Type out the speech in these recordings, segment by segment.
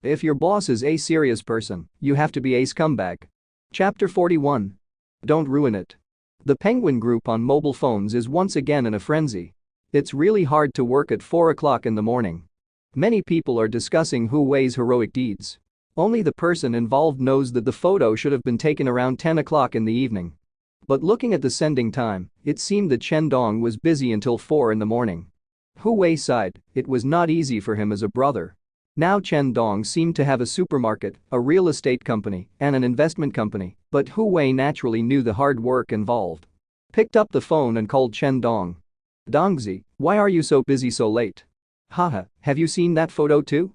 If your boss is a serious person, you have to be a scumbag. Chapter 41. Don't ruin it. The Penguin Group on mobile phones is once again in a frenzy. It's really hard to work at 4 o'clock in the morning. Many people are discussing Hu Wei's heroic deeds. Only the person involved knows that the photo should have been taken around 10 o'clock in the evening. But looking at the sending time, it seemed that Chen Dong was busy until 4 in the morning. Hu Wei sighed, it was not easy for him as a brother. Now Chen Dong seemed to have a supermarket, a real estate company, and an investment company, but Hu Wei naturally knew the hard work involved. Picked up the phone and called Chen Dong. Dongzi, why are you so busy so late? Haha, have you seen that photo too?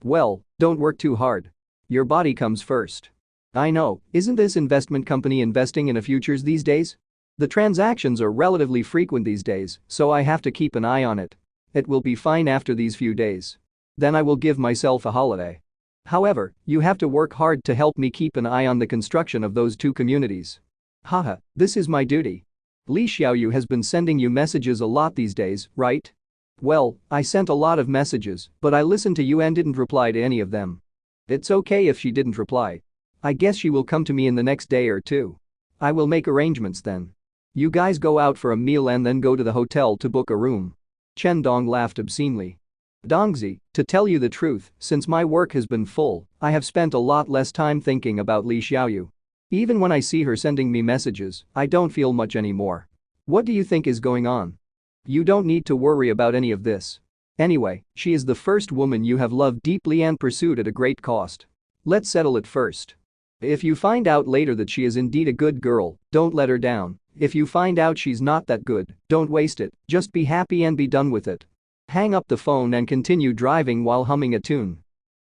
Well, don't work too hard. Your body comes first. I know, isn't this investment company investing in a futures these days? The transactions are relatively frequent these days, so I have to keep an eye on it. It will be fine after these few days. Then I will give myself a holiday. However, you have to work hard to help me keep an eye on the construction of those two communities. Haha, this is my duty. Li Xiaoyu has been sending you messages a lot these days, right? Well, I sent a lot of messages, but I listened to you and didn't reply to any of them. It's okay if she didn't reply. I guess she will come to me in the next day or two. I will make arrangements then. You guys go out for a meal and then go to the hotel to book a room. Chen Dong laughed obscenely. Dongzi, to tell you the truth, since my work has been full, I have spent a lot less time thinking about Li Xiaoyu. Even when I see her sending me messages, I don't feel much anymore. What do you think is going on? You don't need to worry about any of this. Anyway, she is the first woman you have loved deeply and pursued at a great cost. Let's settle it first. If you find out later that she is indeed a good girl, don't let her down. If you find out she's not that good, don't waste it, just be happy and be done with it. Hang up the phone and continue driving while humming a tune.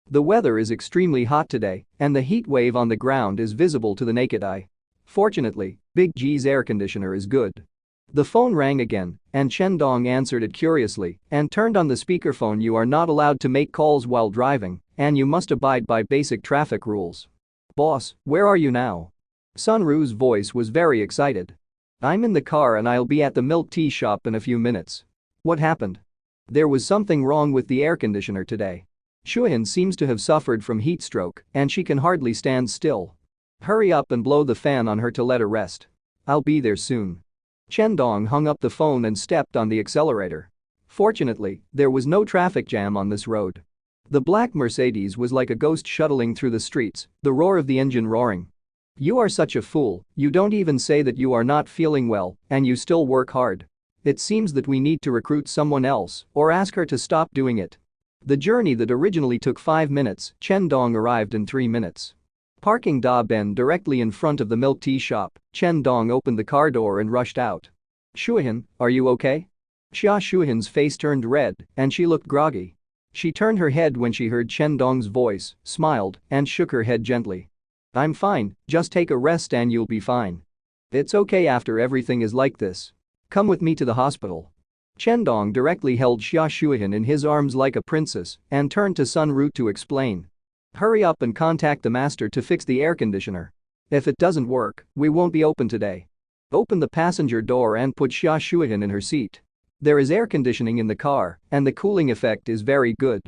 The weather is extremely hot today, and the heat wave on the ground is visible to the naked eye. Fortunately, Big G's air conditioner is good. The phone rang again, and Chen Dong answered it curiously and turned on the speakerphone. You are not allowed to make calls while driving, and you must abide by basic traffic rules. Boss, where are you now? Sun Ru's voice was very excited. I'm in the car and I'll be at the milk tea shop in a few minutes. What happened? There was something wrong with the air conditioner today. Shuhin seems to have suffered from heat stroke and she can hardly stand still. Hurry up and blow the fan on her to let her rest. I'll be there soon. Chen Dong hung up the phone and stepped on the accelerator. Fortunately, there was no traffic jam on this road. The black Mercedes was like a ghost shuttling through the streets, the roar of the engine roaring. You are such a fool, you don't even say that you are not feeling well, and you still work hard. It seems that we need to recruit someone else or ask her to stop doing it. The journey that originally took 5 minutes, Chen Dong arrived in 3 minutes. Parking Da Ben directly in front of the milk tea shop, Chen Dong opened the car door and rushed out. Shuhin, are you okay? Xia Shuhin's face turned red and she looked groggy. She turned her head when she heard Chen Dong's voice, smiled, and shook her head gently. I'm fine, just take a rest and you'll be fine. It's okay after everything is like this. Come with me to the hospital. Chen Dong directly held Xia Shuhin in his arms like a princess and turned to Sun Ru to explain. Hurry up and contact the master to fix the air conditioner. If it doesn't work, we won't be open today. Open the passenger door and put Xia Shuhin in her seat. There is air conditioning in the car and the cooling effect is very good.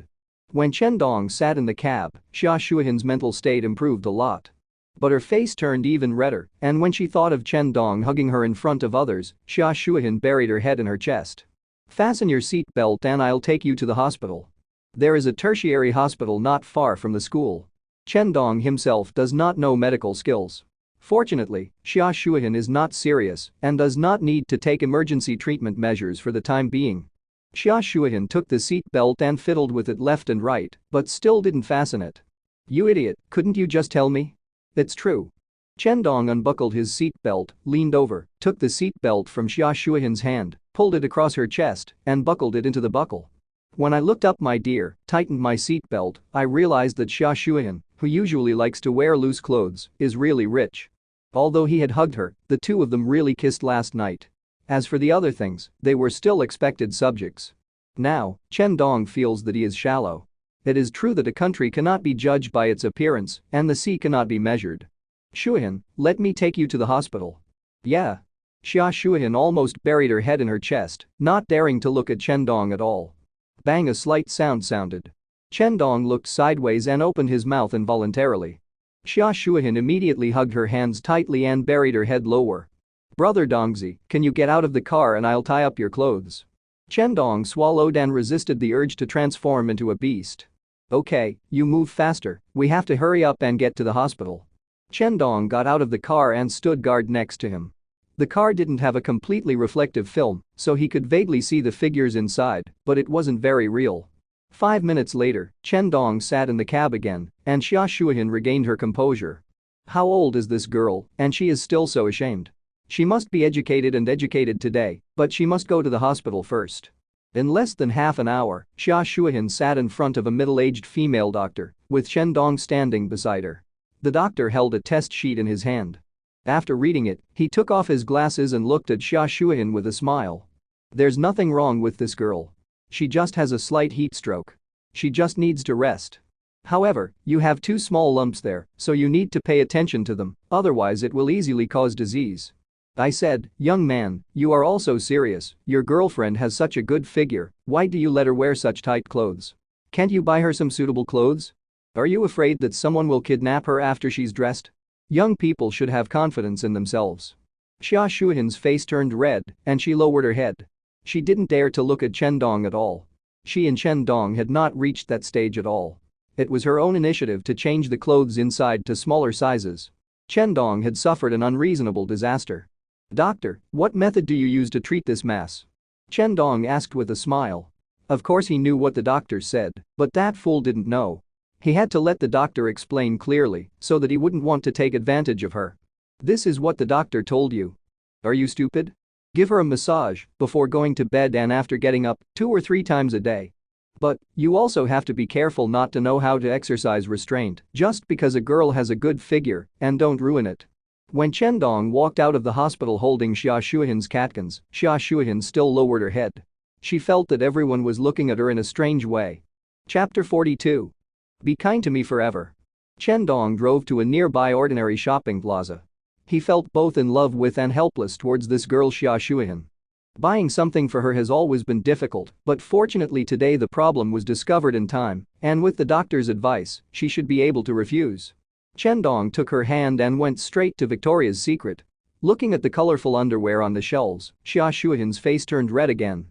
When Chen Dong sat in the cab, Xia Shuhin's mental state improved a lot. But her face turned even redder, and when she thought of Chen Dong hugging her in front of others, Xia Shuhin buried her head in her chest. Fasten your seat belt and I'll take you to the hospital. There is a tertiary hospital not far from the school. Chen Dong himself does not know medical skills. Fortunately, Xia Shuhin is not serious and does not need to take emergency treatment measures for the time being. Xia Shuhin took the seat belt and fiddled with it left and right, but still didn't fasten it. You idiot, couldn't you just tell me? It's true. Chen Dong unbuckled his seat belt, leaned over, took the seat belt from Xia Shuhin's hand, pulled it across her chest, and buckled it into the buckle. When I looked up, my dear, tightened my seat belt, I realized that Xia Shuhin, who usually likes to wear loose clothes, is really rich. Although he had hugged her, the two of them really kissed last night. As for the other things, they were still expected subjects. Now, Chen Dong feels that he is shallow. It is true that a country cannot be judged by its appearance and the sea cannot be measured. Shuhin, let me take you to the hospital. Yeah. Xia Shuhin almost buried her head in her chest, not daring to look at Chen Dong at all. Bang, a slight sound sounded. Chen Dong looked sideways and opened his mouth involuntarily. Xia Shuihan immediately hugged her hands tightly and buried her head lower. "Brother Dongzi, can you get out of the car and I'll tie up your clothes?" Chen Dong swallowed and resisted the urge to transform into a beast. "Okay, you move faster, we have to hurry up and get to the hospital." Chen Dong got out of the car and stood guard next to him. The car didn't have a completely reflective film, so he could vaguely see the figures inside, but it wasn't very real. 5 minutes later, Chen Dong sat in the cab again, and Xia Shuihan regained her composure. How old is this girl, and she is still so ashamed? She must be educated today, but she must go to the hospital first. In less than half an hour, Xia Shuihan sat in front of a middle-aged female doctor, with Chen Dong standing beside her. The doctor held a test sheet in his hand. After reading it, he took off his glasses and looked at Xia Shuihan with a smile. "There's nothing wrong with this girl. She just has a slight heat stroke. She just needs to rest. However, you have 2 small lumps there, so you need to pay attention to them, otherwise it will easily cause disease." I said, "Young man, you are also serious, your girlfriend has such a good figure, why do you let her wear such tight clothes? Can't you buy her some suitable clothes? Are you afraid that someone will kidnap her after she's dressed? Young people should have confidence in themselves." Xia Shuihan's face turned red, and she lowered her head. She didn't dare to look at Chen Dong at all. She and Chen Dong had not reached that stage at all. It was her own initiative to change the clothes inside to smaller sizes. Chen Dong had suffered an unreasonable disaster. "Doctor, what method do you use to treat this mass?" Chen Dong asked with a smile. Of course he knew what the doctor said, but that fool didn't know. He had to let the doctor explain clearly so that he wouldn't want to take advantage of her. "This is what the doctor told you. Are you stupid? Give her a massage before going to bed and after getting up 2 or 3 times a day. But you also have to be careful not to know how to exercise restraint just because a girl has a good figure and don't ruin it." When Chen Dong walked out of the hospital holding Xia Shuihan's catkins, Xia Shuihan still lowered her head. She felt that everyone was looking at her in a strange way. Chapter 42. Be kind to me forever. Chen Dong drove to a nearby ordinary shopping plaza. He felt both in love with and helpless towards this girl Xia Shuihan. Buying something for her has always been difficult, but fortunately today the problem was discovered in time, and with the doctor's advice, she should be able to refuse. Chen Dong took her hand and went straight to Victoria's Secret. Looking at the colorful underwear on the shelves, Xia Shuihan's face turned red again.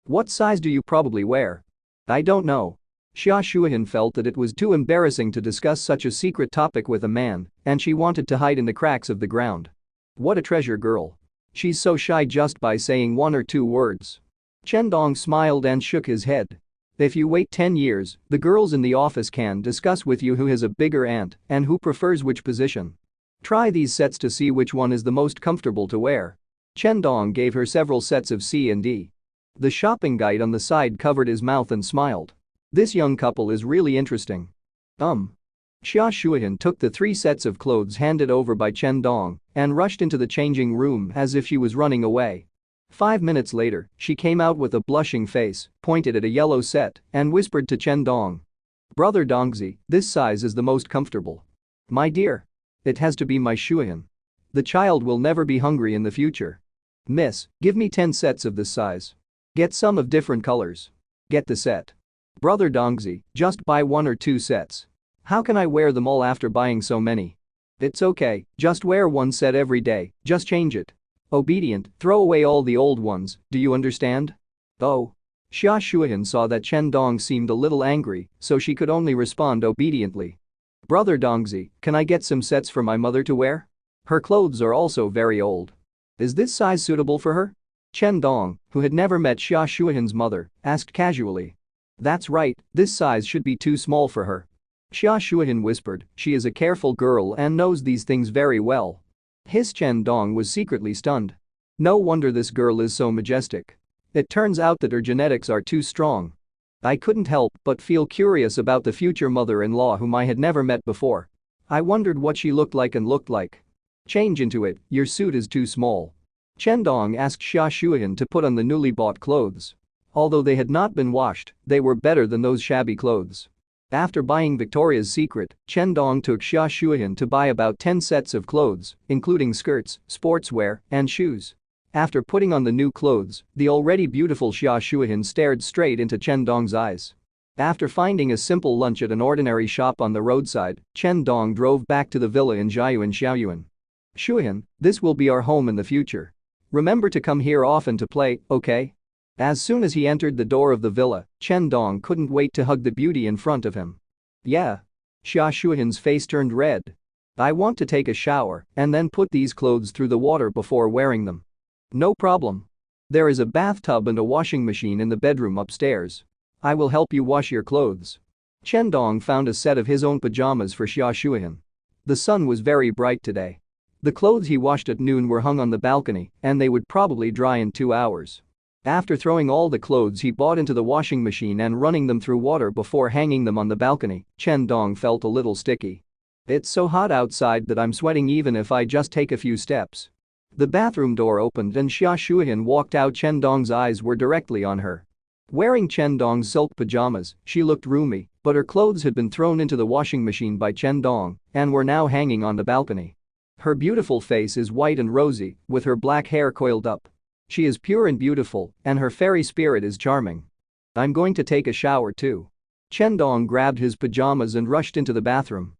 "What size do you probably wear?" "I don't know." Xia Shuihan felt that it was too embarrassing to discuss such a secret topic with a man, and she wanted to hide in the cracks of the ground. What a treasure girl. She's so shy just by saying 1 or 2 words. Chen Dong smiled and shook his head. "If you wait 10 years, the girls in the office can discuss with you who has a bigger ant and who prefers which position. Try these sets to see which one is the most comfortable to wear." Chen Dong gave her several sets of C and D. The shopping guide on the side covered his mouth and smiled. This young couple is really interesting. Xia Shuihan took the 3 sets of clothes handed over by Chen Dong and rushed into the changing room as if she was running away. 5 minutes later, she came out with a blushing face, pointed at a yellow set, and whispered to Chen Dong. "Brother Dongzi, this size is the most comfortable. My dear. It has to be my Shuihan. The child will never be hungry in the future. Miss, give me 10 sets of this size. Get some of different colors. Get the set. Brother Dongzi, just buy 1 or 2 sets. How can I wear them all after buying so many?" "It's okay, just wear 1 set every day, just change it. Obedient, throw away all the old ones, do you understand?" "Oh." Xia Shuihan saw that Chen Dong seemed a little angry, so she could only respond obediently. "Brother Dongzi, can I get some sets for my mother to wear? Her clothes are also very old. Is this size suitable for her?" Chen Dong, who had never met Xia Shuihan's mother, asked casually. "That's right, this size should be too small for her." Xia Shuihan whispered, she is a careful girl and knows these things very well. His Chen Dong was secretly stunned. No wonder this girl is so majestic. It turns out that her genetics are too strong. I couldn't help but feel curious about the future mother-in-law whom I had never met before. I wondered what she looked like. "Change into it, your suit is too small." Chen Dong asked Xia Shuihan to put on the newly bought clothes. Although they had not been washed, they were better than those shabby clothes. After buying Victoria's Secret, Chen Dong took Xia Shuihan to buy about 10 sets of clothes, including skirts, sportswear, and shoes. After putting on the new clothes, the already beautiful Xia Shuihan stared straight into Chen Dong's eyes. After finding a simple lunch at an ordinary shop on the roadside, Chen Dong drove back to the villa in Xiaoyuan. Shuyan, this will be our home in the future. Remember to come here often to play, okay? As soon as he entered the door of the villa, Chen Dong couldn't wait to hug the beauty in front of him. Yeah. Xia Shuyan's face turned red. I want to take a shower and then put these clothes through the water before wearing them. No problem. There is a bathtub and a washing machine in the bedroom upstairs. I will help you wash your clothes. Chen Dong found a set of his own pajamas for Xia Shuyan. The sun was very bright today. The clothes he washed at noon were hung on the balcony and they would probably dry in 2 hours. After throwing all the clothes he bought into the washing machine and running them through water before hanging them on the balcony, Chen Dong felt a little sticky. It's so hot outside that I'm sweating even if I just take a few steps. The bathroom door opened and Xia Shuyan walked out. Chen Dong's eyes were directly on her. Wearing Chen Dong's silk pajamas, she looked roomy, but her clothes had been thrown into the washing machine by Chen Dong and were now hanging on the balcony. Her beautiful face is white and rosy, with her black hair coiled up. She is pure and beautiful, and her fairy spirit is charming. I'm going to take a shower too. Chen Dong grabbed his pajamas and rushed into the bathroom.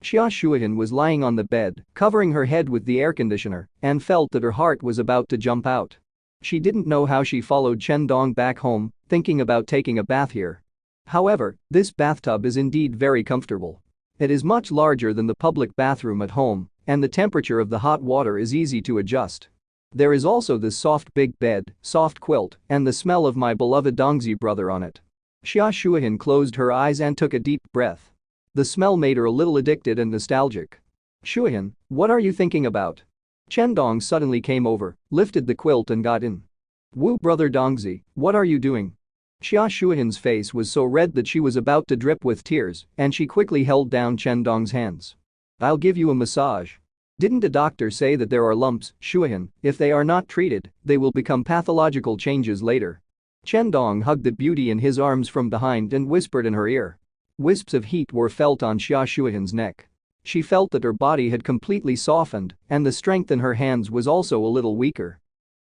Xia Shuyan was lying on the bed, covering her head with the air conditioner, and felt that her heart was about to jump out. She didn't know how she followed Chen Dong back home, thinking about taking a bath here. However, this bathtub is indeed very comfortable. It is much larger than the public bathroom at home, and the temperature of the hot water is easy to adjust. There is also this soft big bed, soft quilt, and the smell of my beloved Dongzi brother on it. Xia Shuyan closed her eyes and took a deep breath. The smell made her a little addicted and nostalgic. Shuyan, what are you thinking about? Chen Dong suddenly came over, lifted the quilt and got in. Woo brother Dongzi, what are you doing? Xia Shuyan's face was so red that she was about to drip with tears, and she quickly held down Chen Dong's hands. I'll give you a massage. Didn't a doctor say that there are lumps, Shuyan, if they are not treated, they will become pathological changes later? Chen Dong hugged the beauty in his arms from behind and whispered in her ear. Wisps of heat were felt on Xia Shuyan's neck. She felt that her body had completely softened and the strength in her hands was also a little weaker.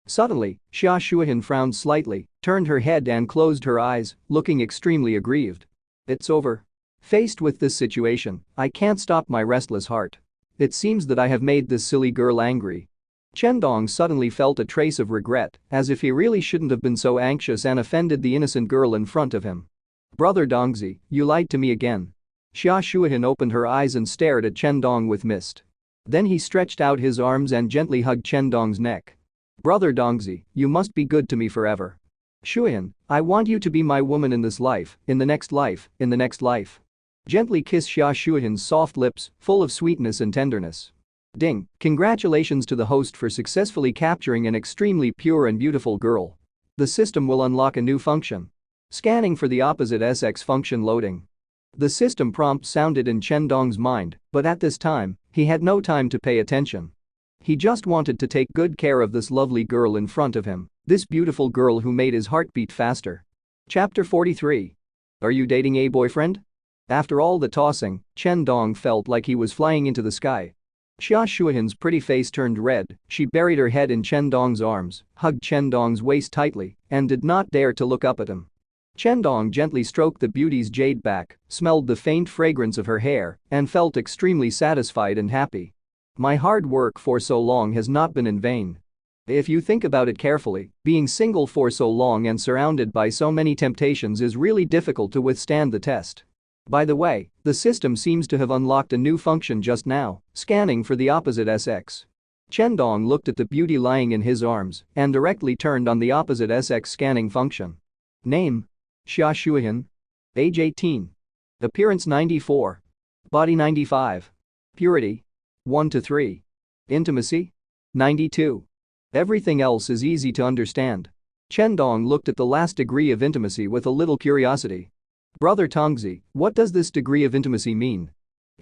Suddenly, Xia Shuyan frowned slightly, turned her head and closed her eyes, looking extremely aggrieved. It's over. Faced with this situation, I can't stop my restless heart. It seems that I have made this silly girl angry. Chen Dong suddenly felt a trace of regret, as if he really shouldn't have been so anxious and offended the innocent girl in front of him. Brother Dongzi, you lied to me again. Xia Shuyan opened her eyes and stared at Chen Dong with mist. Then he stretched out his arms and gently hugged Chen Dong's neck. Brother Dongzi, you must be good to me forever. Shuyan, I want you to be my woman in this life, in the next life, in the next life. Gently kiss Xia Shuyan's soft lips, full of sweetness and tenderness. Ding, congratulations to the host for successfully capturing an extremely pure and beautiful girl. The system will unlock a new function. Scanning for the opposite sex function loading. The system prompt sounded in Chen Dong's mind, but at this time, he had no time to pay attention. He just wanted to take good care of this lovely girl in front of him, this beautiful girl who made his heart beat faster. Chapter 43. Are you dating a boyfriend? After all the tossing, Chen Dong felt like he was flying into the sky. Xia Shuyan's pretty face turned red, she buried her head in Chen Dong's arms, hugged Chen Dong's waist tightly, and did not dare to look up at him. Chen Dong gently stroked the beauty's jade back, smelled the faint fragrance of her hair, and felt extremely satisfied and happy. My hard work for so long has not been in vain. If you think about it carefully, being single for so long and surrounded by so many temptations is really difficult to withstand the test. By the way, the system seems to have unlocked a new function just now, scanning for the opposite sex. Chen Dong looked at the beauty lying in his arms and directly turned on the opposite sex scanning function. Name: Xia Shuyan. Age 18. Appearance 94. Body 95. Purity 1 to 3. Intimacy 92. Everything else is easy to understand. Chen Dong looked at the last degree of intimacy with a little curiosity. Brother Tongzi, what does this degree of intimacy mean?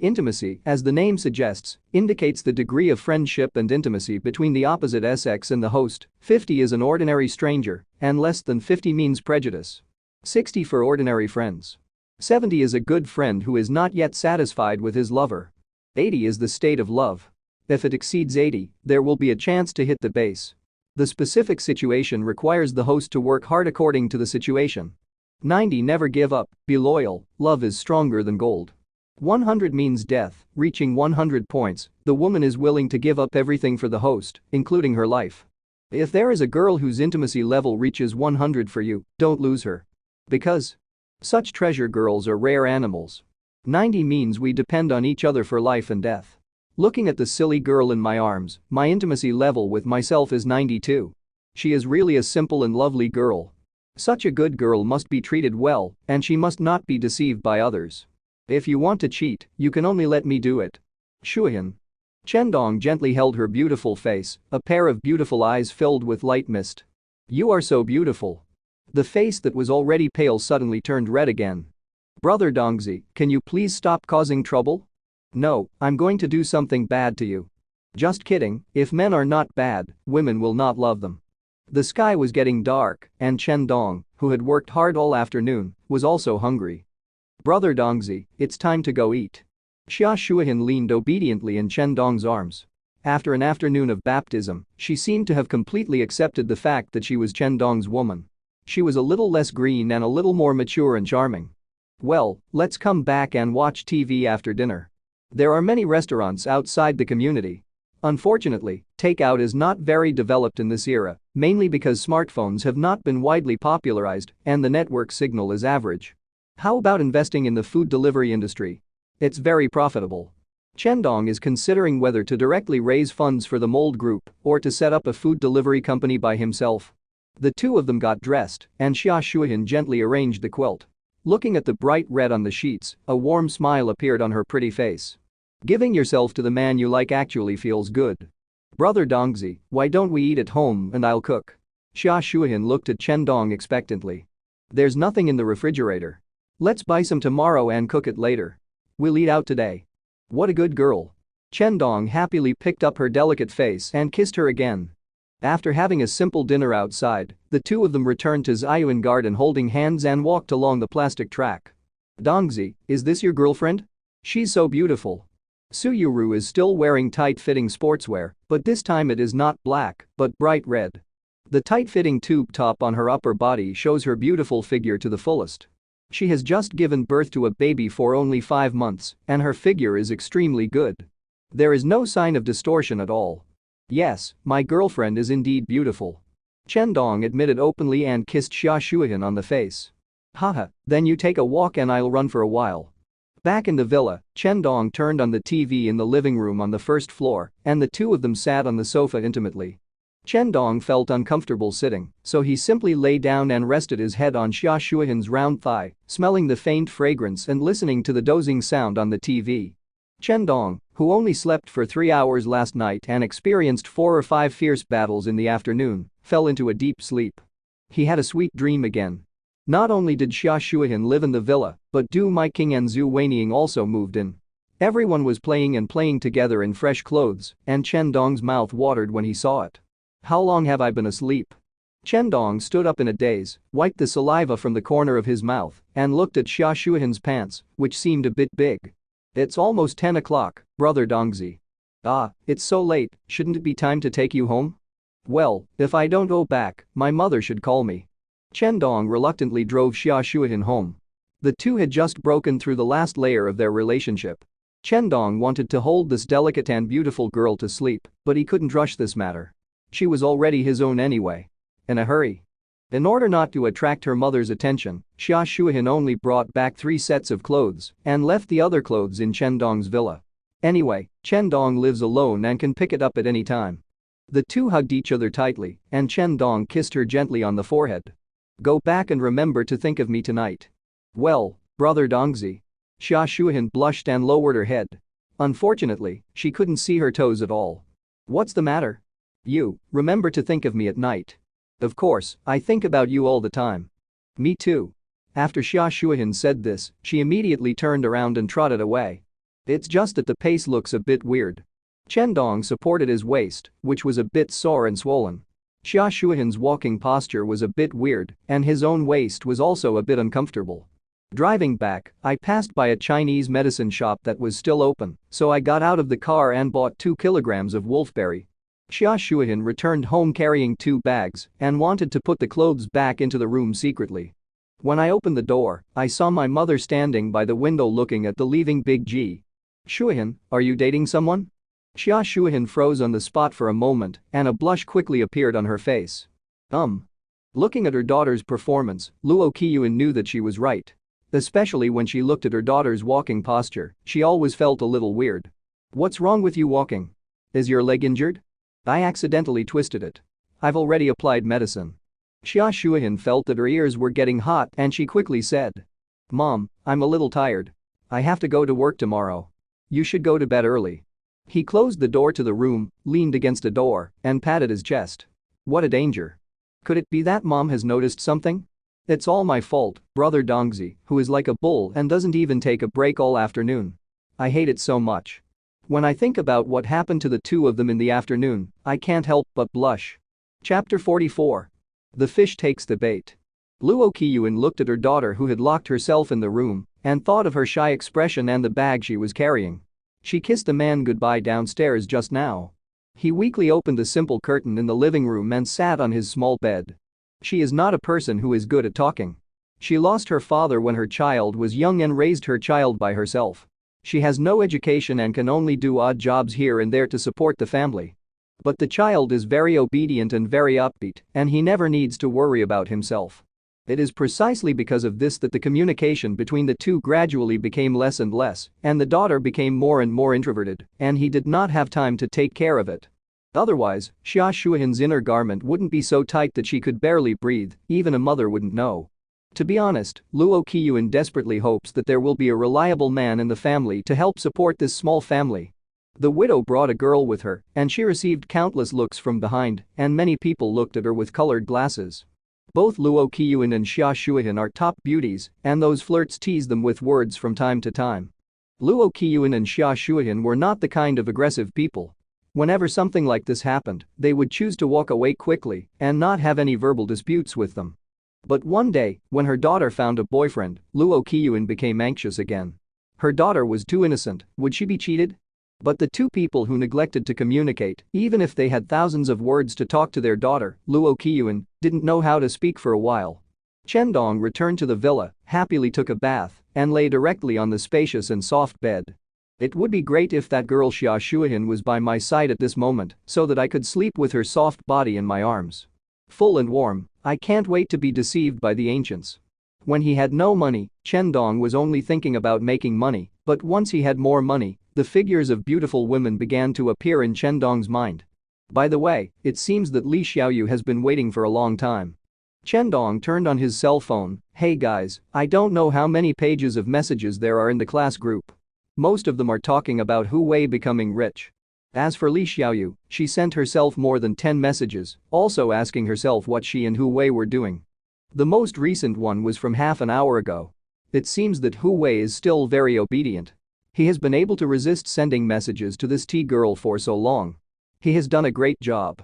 Intimacy, as the name suggests, indicates the degree of friendship and intimacy between the opposite sex and the host. 50 is an ordinary stranger, and less than 50 means prejudice. 60 for ordinary friends. 70 is a good friend who is not yet satisfied with his lover. 80 is the state of love. If it exceeds 80, there will be a chance to hit the base. The specific situation requires the host to work hard according to the situation. 90 Never give up, be loyal, love is stronger than gold. 100 means death, reaching 100 points, the woman is willing to give up everything for the host, including her life. If there is a girl whose intimacy level reaches 100 for you, don't lose her. Because such treasure girls are rare animals. 90 means we depend on each other for life and death. Looking at the silly girl in my arms, my intimacy level with myself is 92. She is really a simple and lovely girl. Such a good girl must be treated well, and she must not be deceived by others. If you want to cheat, you can only let me do it. Shuhin. Chen Dong gently held her beautiful face, a pair of beautiful eyes filled with light mist. You are so beautiful. The face that was already pale suddenly turned red again. Brother Dongzi, can you please stop causing trouble? No, I'm going to do something bad to you. Just kidding, if men are not bad, women will not love them. The sky was getting dark, and Chen Dong, who had worked hard all afternoon, was also hungry. Brother Dongzi, it's time to go eat. Xia Shuihan leaned obediently in Chen Dong's arms. After an afternoon of baptism, she seemed to have completely accepted the fact that she was Chen Dong's woman. She was a little less green and a little more mature and charming. Well, let's come back and watch TV after dinner. There are many restaurants outside the community. Unfortunately, takeout is not very developed in this era, mainly because smartphones have not been widely popularized and the network signal is average. How about investing in the food delivery industry? It's very profitable. Chen Dong is considering whether to directly raise funds for the mold group or to set up a food delivery company by himself. The two of them got dressed, and Xia Shuihan gently arranged the quilt. Looking at the bright red on the sheets, a warm smile appeared on her pretty face. Giving yourself to the man you like actually feels good. Brother Dongzi, why don't we eat at home and I'll cook? Xia Shuihan looked at Chen Dong expectantly. There's nothing in the refrigerator. Let's buy some tomorrow and cook it later. We'll eat out today. What a good girl. Chen Dong happily picked up her delicate face and kissed her again. After having a simple dinner outside, the two of them returned to Ziyuan Garden holding hands and walked along the plastic track. Dongzi, is this your girlfriend? She's so beautiful. Suyuru is still wearing tight-fitting sportswear, but this time it is not black, but bright red. The tight-fitting tube top on her upper body shows her beautiful figure to the fullest. She has just given birth to a baby for only 5 months, and her figure is extremely good. There is no sign of distortion at all. Yes, my girlfriend is indeed beautiful. Chen Dong admitted openly and kissed Xia Shuihan on the face. Haha, then you take a walk and I'll run for a while. Back in the villa, Chen Dong turned on the TV in the living room on the first floor, and the two of them sat on the sofa intimately. Chen Dong felt uncomfortable sitting, so he simply lay down and rested his head on Xia Shuihan's round thigh, smelling the faint fragrance and listening to the dozing sound on the TV. Chen Dong, who only slept for 3 hours last night and experienced 4 or 5 fierce battles in the afternoon, fell into a deep sleep. He had a sweet dream again. Not only did Xia Shuihan live in the villa, but Du Meiking and Zhu Weining also moved in. Everyone was playing together in fresh clothes, and Chen Dong's mouth watered when he saw it. How long have I been asleep? Chen Dong stood up in a daze, wiped the saliva from the corner of his mouth, and looked at Xia Shuihan's pants, which seemed a bit big. It's almost 10 o'clock, brother Dongzi. Ah, it's so late, shouldn't it be time to take you home? Well, if I don't go back, my mother should call me. Chen Dong reluctantly drove Xia Shuihan home. The two had just broken through the last layer of their relationship. Chen Dong wanted to hold this delicate and beautiful girl to sleep, but he couldn't rush this matter. She was already his own anyway. In a hurry. In order not to attract her mother's attention, Xia Shuihan only brought back 3 sets of clothes and left the other clothes in Chen Dong's villa. Anyway, Chen Dong lives alone and can pick it up at any time. The two hugged each other tightly, and Chen Dong kissed her gently on the forehead. Go back and remember to think of me tonight. Well, brother Dongzi. Xia Shuihan blushed and lowered her head. Unfortunately, she couldn't see her toes at all. What's the matter? You, remember to think of me at night. Of course, I think about you all the time. Me too. After Xia Shuihan said this, she immediately turned around and trotted away. It's just that the pace looks a bit weird. Chen Dong supported his waist, which was a bit sore and swollen. Xia Shuihan's walking posture was a bit weird, and his own waist was also a bit uncomfortable. Driving back, I passed by a Chinese medicine shop that was still open, so I got out of the car and bought 2 kilograms of wolfberry. Xia Shuihan returned home carrying 2 bags and wanted to put the clothes back into the room secretly. When I opened the door, I saw my mother standing by the window looking at the leaving Big G. Shuihan, are you dating someone? Xia Shuihan froze on the spot for a moment and a blush quickly appeared on her face. Looking at her daughter's performance, Luo Qiyuan knew that she was right. Especially when she looked at her daughter's walking posture, she always felt a little weird. What's wrong with you walking? Is your leg injured? I accidentally twisted it. I've already applied medicine. Xia Shuihan felt that her ears were getting hot and she quickly said. Mom, I'm a little tired. I have to go to work tomorrow. You should go to bed early. He closed the door to the room, leaned against a door, and patted his chest. What a danger. Could it be that Mom has noticed something? It's all my fault, brother Dongzi, who is like a bull and doesn't even take a break all afternoon. I hate it so much. When I think about what happened to the two of them in the afternoon, I can't help but blush. Chapter 44. The fish takes the bait. Luo Qiyuan looked at her daughter who had locked herself in the room and thought of her shy expression and the bag she was carrying. She kissed the man goodbye downstairs just now. He weakly opened the simple curtain in the living room and sat on his small bed. She is not a person who is good at talking. She lost her father when her child was young and raised her child by herself. She has no education and can only do odd jobs here and there to support the family. But the child is very obedient and very upbeat, and he never needs to worry about himself. It is precisely because of this that the communication between the two gradually became less and less, and the daughter became more and more introverted, and he did not have time to take care of it. Otherwise, Xia Shuihan's inner garment wouldn't be so tight that she could barely breathe, even a mother wouldn't know. To be honest, Luo Qiyuan desperately hopes that there will be a reliable man in the family to help support this small family. The widow brought a girl with her, and she received countless looks from behind, and many people looked at her with colored glasses. Both Luo Qiyuan and Xia Shuihan are top beauties, and those flirts tease them with words from time to time. Luo Qiyuan and Xia Shuihan were not the kind of aggressive people. Whenever something like this happened, they would choose to walk away quickly and not have any verbal disputes with them. But one day, when her daughter found a boyfriend, Luo Qiyuan became anxious again. Her daughter was too innocent, would she be cheated? But the two people who neglected to communicate, even if they had thousands of words to talk to their daughter, Luo Qiyuan, didn't know how to speak for a while. Chen Dong returned to the villa, happily took a bath, and lay directly on the spacious and soft bed. It would be great if that girl Xia Shuihan was by my side at this moment so that I could sleep with her soft body in my arms. Full and warm, I can't wait to be deceived by the ancients. When he had no money, Chen Dong was only thinking about making money, but once he had more money, the figures of beautiful women began to appear in Chen Dong's mind. By the way, it seems that Li Xiaoyu has been waiting for a long time. Chen Dong turned on his cell phone. Hey guys, I don't know how many pages of messages there are in the class group. Most of them are talking about Hu Wei becoming rich. As for Li Xiaoyu, she sent herself more than 10 messages, also asking herself what she and Hu Wei were doing. The most recent one was from half an hour ago. It seems that Hu Wei is still very obedient. He has been able to resist sending messages to this T-girl for so long. He has done a great job.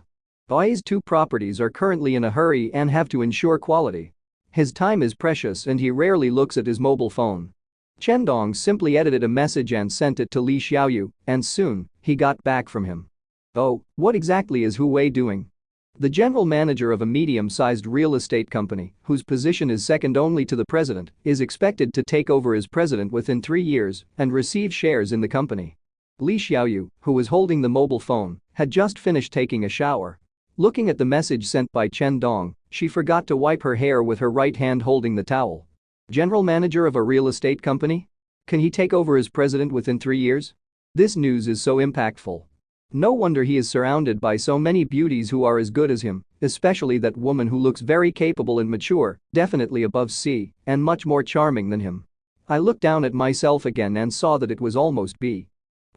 Hui's two properties are currently in a hurry and have to ensure quality. His time is precious and he rarely looks at his mobile phone. Chen Dong simply edited a message and sent it to Li Xiaoyu, and soon, he got back from him. Oh, what exactly is Hu Wei doing? The general manager of a medium-sized real estate company, whose position is second only to the president, is expected to take over as president within 3 years and receive shares in the company. Li Xiaoyu, who was holding the mobile phone, had just finished taking a shower. Looking at the message sent by Chen Dong, she forgot to wipe her hair with her right hand holding the towel. General manager of a real estate company? Can he take over as president within 3 years? This news is so impactful. No wonder he is surrounded by so many beauties who are as good as him, especially that woman who looks very capable and mature, definitely above C, and much more charming than him. I looked down at myself again and saw that it was almost B.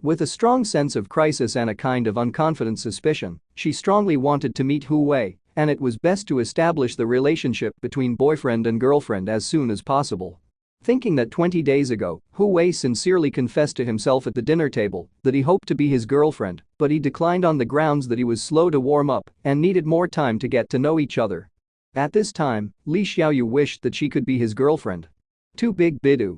With a strong sense of crisis and a kind of unconfident suspicion, she strongly wanted to meet Hu Wei, and it was best to establish the relationship between boyfriend and girlfriend as soon as possible. Thinking that 20 days ago, Hu Wei sincerely confessed to himself at the dinner table that he hoped to be his girlfriend, but he declined on the grounds that he was slow to warm up and needed more time to get to know each other. At this time, Li Xiaoyu wished that she could be his girlfriend. Too big Bidu.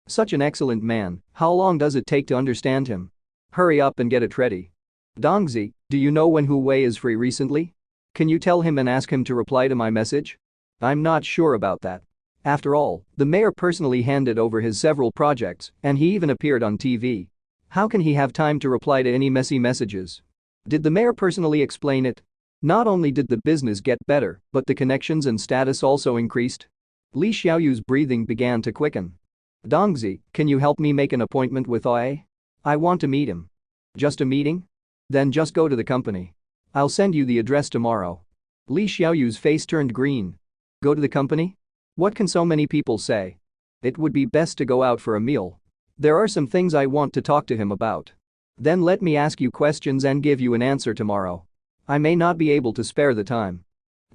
Such an excellent man, how long does it take to understand him? Hurry up and get it ready. Dongzi, do you know when Hu Wei is free recently? Can you tell him and ask him to reply to my message? I'm not sure about that. After all, the mayor personally handed over his several projects, and he even appeared on TV. How can he have time to reply to any messy messages? Did the mayor personally explain it? Not only did the business get better, but the connections and status also increased. Li Xiaoyu's breathing began to quicken. Dongzi, can you help me make an appointment with Oe? I want to meet him. Just a meeting? Then just go to the company. I'll send you the address tomorrow. Li Xiaoyu's face turned green. Go to the company? What can so many people say? It would be best to go out for a meal. There are some things I want to talk to him about. Then let me ask you questions and give you an answer tomorrow. I may not be able to spare the time.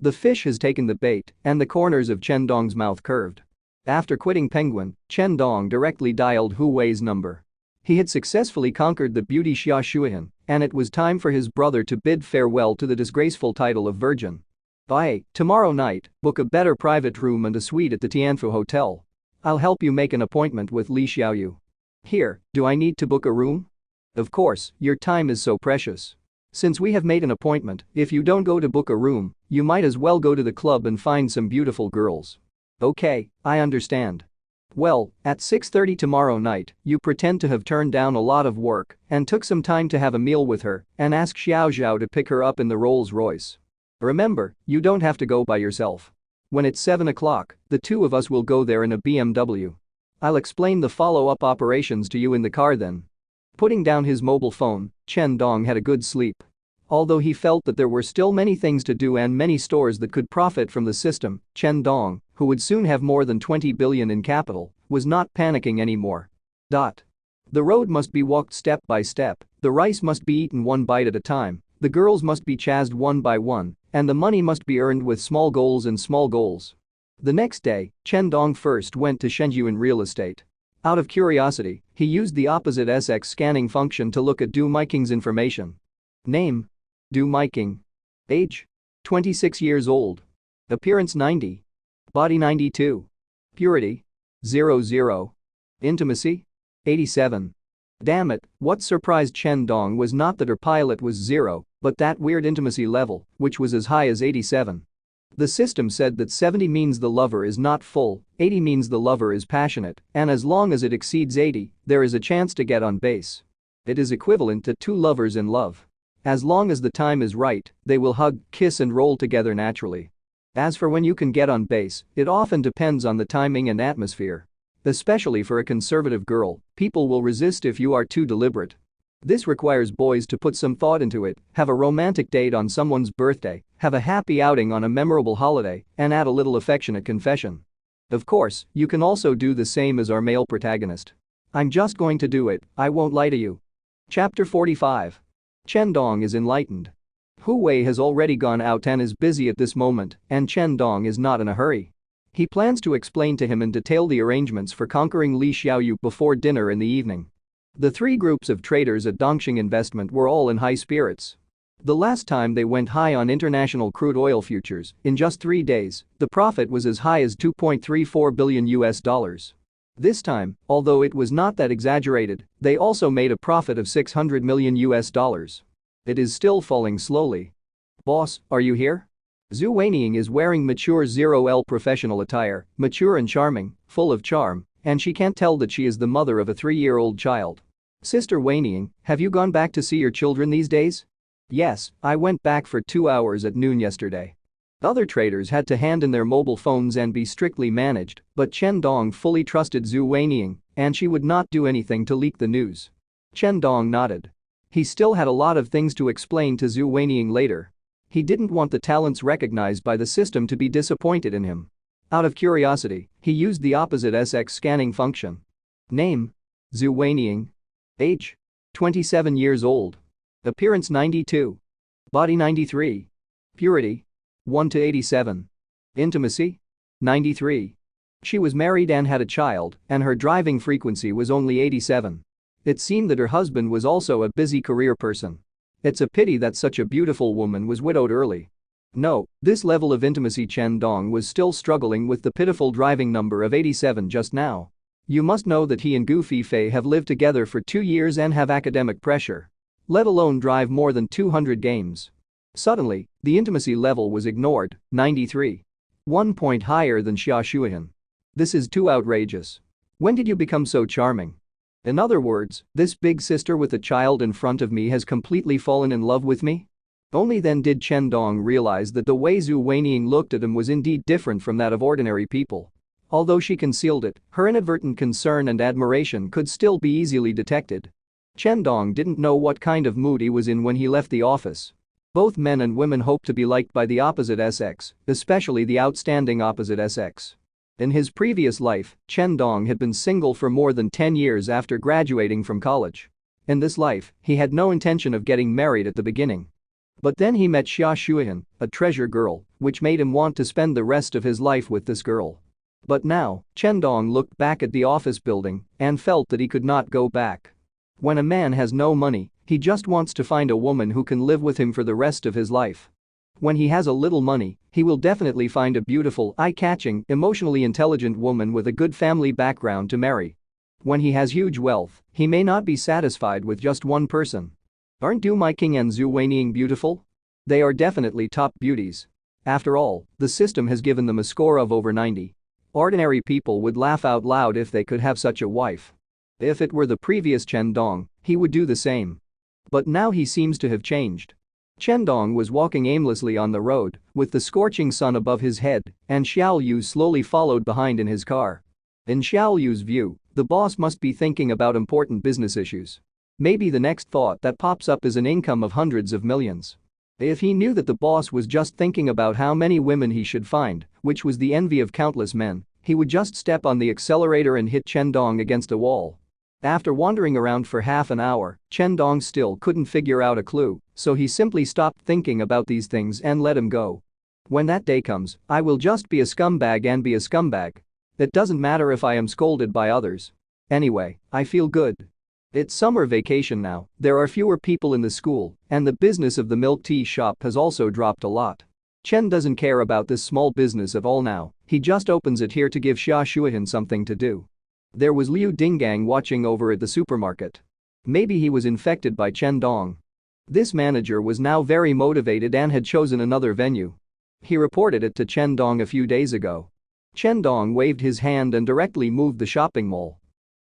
The fish has taken the bait, and the corners of Chen Dong's mouth curved. After quitting Penguin, Chen Dong directly dialed Hu Wei's number. He had successfully conquered the beauty Xia Shuihan, and it was time for his brother to bid farewell to the disgraceful title of virgin. Bye, tomorrow night, book a better private room and a suite at the Tianfu Hotel. I'll help you make an appointment with Li Xiaoyu. Here, do I need to book a room? Of course, your time is so precious. Since we have made an appointment, if you don't go to book a room, you might as well go to the club and find some beautiful girls. Okay, I understand. Well, at 6:30 tomorrow night, you pretend to have turned down a lot of work and took some time to have a meal with her and ask Xiao Zhao to pick her up in the Rolls-Royce. Remember, you don't have to go by yourself. When it's 7 o'clock, the two of us will go there in a BMW. I'll explain the follow-up operations to you in the car then. Putting down his mobile phone, Chen Dong had a good sleep. Although he felt that there were still many things to do and many stores that could profit from the system, Chen Dong, who would soon have more than 20 billion in capital, was not panicking anymore. The road must be walked step by step, the rice must be eaten one bite at a time, the girls must be chased one by one, and the money must be earned with small goals and small goals. The next day, Chen Dong first went to Shenzhou in real estate. Out of curiosity, he used the opposite SX scanning function to look at Du Meiking's information. Name: Du Meiking. Age: 26 years old. Appearance: 90. Body: 92. Purity: 00. Intimacy: 87. Damn it, what surprised Chen Dong was not that her pilot was 0, but that weird intimacy level, which was as high as 87. The system said that 70 means the lover is not full, 80 means the lover is passionate, and as long as it exceeds 80, there is a chance to get on base. It is equivalent to two lovers in love. As long as the time is right, they will hug, kiss and roll together naturally. As for when you can get on base, it often depends on the timing and atmosphere. Especially for a conservative girl, people will resist if you are too deliberate. This requires boys to put some thought into it, have a romantic date on someone's birthday, have a happy outing on a memorable holiday, and add a little affectionate confession. Of course, you can also do the same as our male protagonist. I'm just going to do it, I won't lie to you. Chapter 45. Chen Dong is enlightened. Hu Wei has already gone out and is busy at this moment, and Chen Dong is not in a hurry. He plans to explain to him in detail the arrangements for conquering Li Xiaoyu before dinner in the evening. The three groups of traders at Dongxing Investment were all in high spirits. The last time they went high on international crude oil futures, in just 3 days, the profit was as high as $2.34 billion. This time, although it was not that exaggerated, they also made a profit of $600 million. It is still falling slowly. Boss, are you here? Zhu Weining is wearing mature 0L professional attire, mature and charming, full of charm, and she can't tell that she is the mother of a 3-year-old child. Sister Weining, have you gone back to see your children these days? Yes, I went back for 2 hours at noon yesterday. Other traders had to hand in their mobile phones and be strictly managed, but Chen Dong fully trusted Zhu Weining, and she would not do anything to leak the news. Chen Dong nodded. He still had a lot of things to explain to Zhu Weining later. He didn't want the talents recognized by the system to be disappointed in him. Out of curiosity, he used the opposite SX scanning function. Name: Zhu Weining. Age: 27 years old. Appearance: 92. Body: 93. Purity: 1 to 87. Intimacy: 93. She was married and had a child, and her driving frequency was only 87. It seemed that her husband was also a busy career person. It's a pity that such a beautiful woman was widowed early. No, this level of intimacy. Chen Dong was still struggling with the pitiful driving number of 87 just now. You must know that he and Gu Fifei have lived together for 2 years and have academic pressure. Let alone drive more than 200 games. Suddenly, the intimacy level was ignored, 93. 1 point higher than Xia Shuihan. This is too outrageous. When did you become so charming? In other words, this big sister with a child in front of me has completely fallen in love with me? Only then did Chen Dong realize that the way Zhu Weiniang looked at him was indeed different from that of ordinary people. Although she concealed it, her inadvertent concern and admiration could still be easily detected. Chen Dong didn't know what kind of mood he was in when he left the office. Both men and women hope to be liked by the opposite sex, especially the outstanding opposite sex. In his previous life, Chen Dong had been single for more than 10 years after graduating from college. In this life, he had no intention of getting married at the beginning. But then he met Xia Shuihan, a treasure girl, which made him want to spend the rest of his life with this girl. But now, Chen Dong looked back at the office building and felt that he could not go back. When a man has no money, he just wants to find a woman who can live with him for the rest of his life. When he has a little money, he will definitely find a beautiful, eye-catching, emotionally intelligent woman with a good family background to marry. When he has huge wealth, he may not be satisfied with just one person. Aren't Du Meiqing and Zhu Weiniang beautiful? They are definitely top beauties. After all, the system has given them a score of over 90. Ordinary people would laugh out loud if they could have such a wife. If it were the previous Chen Dong, he would do the same. But now he seems to have changed. Chen Dong was walking aimlessly on the road, with the scorching sun above his head, and Xiao Yu slowly followed behind in his car. In Xiao Yu's view, the boss must be thinking about important business issues. Maybe the next thought that pops up is an income of hundreds of millions. If he knew that the boss was just thinking about how many women he should find, which was the envy of countless men, he would just step on the accelerator and hit Chen Dong against a wall. After wandering around for half an hour, Chen Dong still couldn't figure out a clue, so he simply stopped thinking about these things and let him go. When that day comes, I will just be a scumbag and be a scumbag. It doesn't matter if I am scolded by others. Anyway, I feel good. It's summer vacation now, there are fewer people in the school, and the business of the milk tea shop has also dropped a lot. Chen doesn't care about this small business at all now, he just opens it here to give Xia Shuihan something to do. There was Liu Dinggang watching over at the supermarket. Maybe he was infected by Chen Dong. This manager was now very motivated and had chosen another venue. He reported it to Chen Dong a few days ago. Chen Dong waved his hand and directly moved the shopping mall.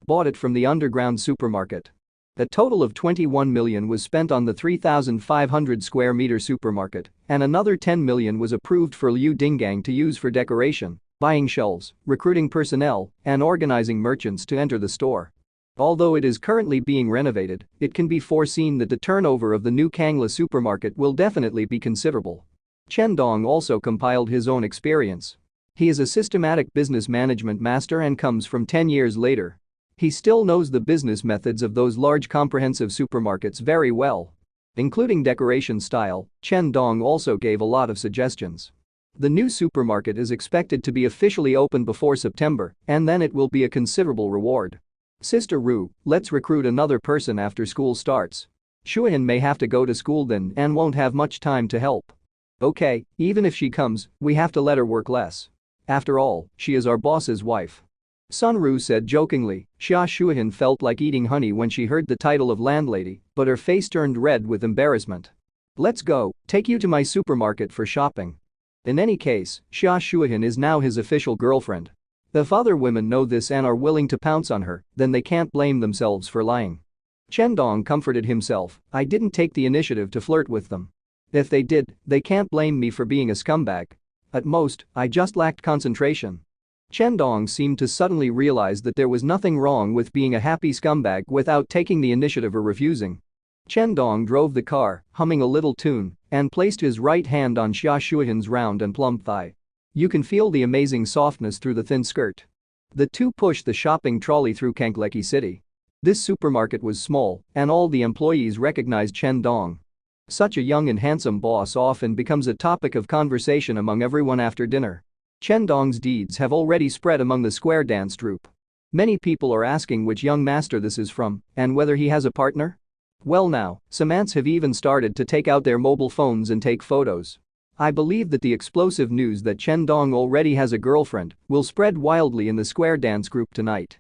Bought it from the underground supermarket. A total of 21 million was spent on the 3,500 square meter supermarket, and another 10 million was approved for Liu Dinggang to use for decoration, buying shelves, recruiting personnel, and organizing merchants to enter the store. Although it is currently being renovated, it can be foreseen that the turnover of the new Kangla supermarket will definitely be considerable. Chen Dong also compiled his own experience. He is a systematic business management master and comes from 10 years later. He still knows the business methods of those large comprehensive supermarkets very well. Including decoration style, Chen Dong also gave a lot of suggestions. The new supermarket is expected to be officially open before September, and then it will be a considerable reward. Sister Ru, let's recruit another person after school starts. Shuihan may have to go to school then and won't have much time to help. Okay, even if she comes, we have to let her work less. After all, she is our boss's wife. Sun Ru said jokingly. Xia Shuihan felt like eating honey when she heard the title of landlady, but her face turned red with embarrassment. Let's go, take you to my supermarket for shopping. In any case, Xia Shuihan is now his official girlfriend. If other women know this and are willing to pounce on her, then they can't blame themselves for lying. Chen Dong comforted himself, I didn't take the initiative to flirt with them. If they did, they can't blame me for being a scumbag. At most, I just lacked concentration. Chen Dong seemed to suddenly realize that there was nothing wrong with being a happy scumbag without taking the initiative or refusing. Chen Dong drove the car, humming a little tune, and placed his right hand on Xia Shuihan's round and plump thigh. You can feel the amazing softness through the thin skirt. The two pushed the shopping trolley through Kangleki City. This supermarket was small, and all the employees recognized Chen Dong. Such a young and handsome boss often becomes a topic of conversation among everyone after dinner. Chen Dong's deeds have already spread among the square dance troupe. Many people are asking which young master this is from and whether he has a partner. Well now, some ants have even started to take out their mobile phones and take photos. I believe that the explosive news that Chen Dong already has a girlfriend will spread wildly in the square dance group tonight.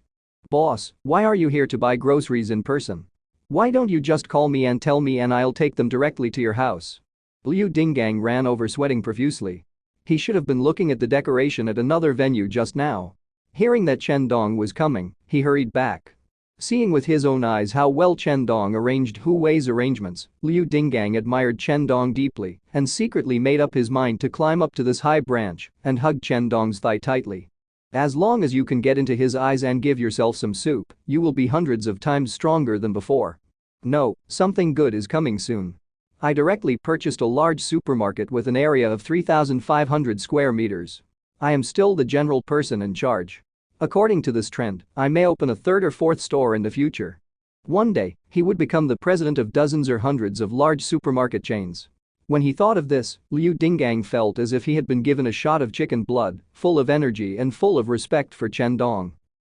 Boss, why are you here to buy groceries in person? Why don't you just call me and tell me and I'll take them directly to your house? Liu Dinggang ran over sweating profusely. He should have been looking at the decoration at another venue just now. Hearing that Chen Dong was coming, he hurried back. Seeing with his own eyes how well Chen Dong arranged Hu Wei's arrangements, Liu Dingang admired Chen Dong deeply and secretly made up his mind to climb up to this high branch and hug Chen Dong's thigh tightly. As long as you can get into his eyes and give yourself some soup, you will be hundreds of times stronger than before. No, something good is coming soon. I directly purchased a large supermarket with an area of 3,500 square meters. I am still the general person in charge. According to this trend, I may open a third or fourth store in the future. One day, he would become the president of dozens or hundreds of large supermarket chains. When he thought of this, Liu Dingang felt as if he had been given a shot of chicken blood, full of energy and full of respect for Chen Dong.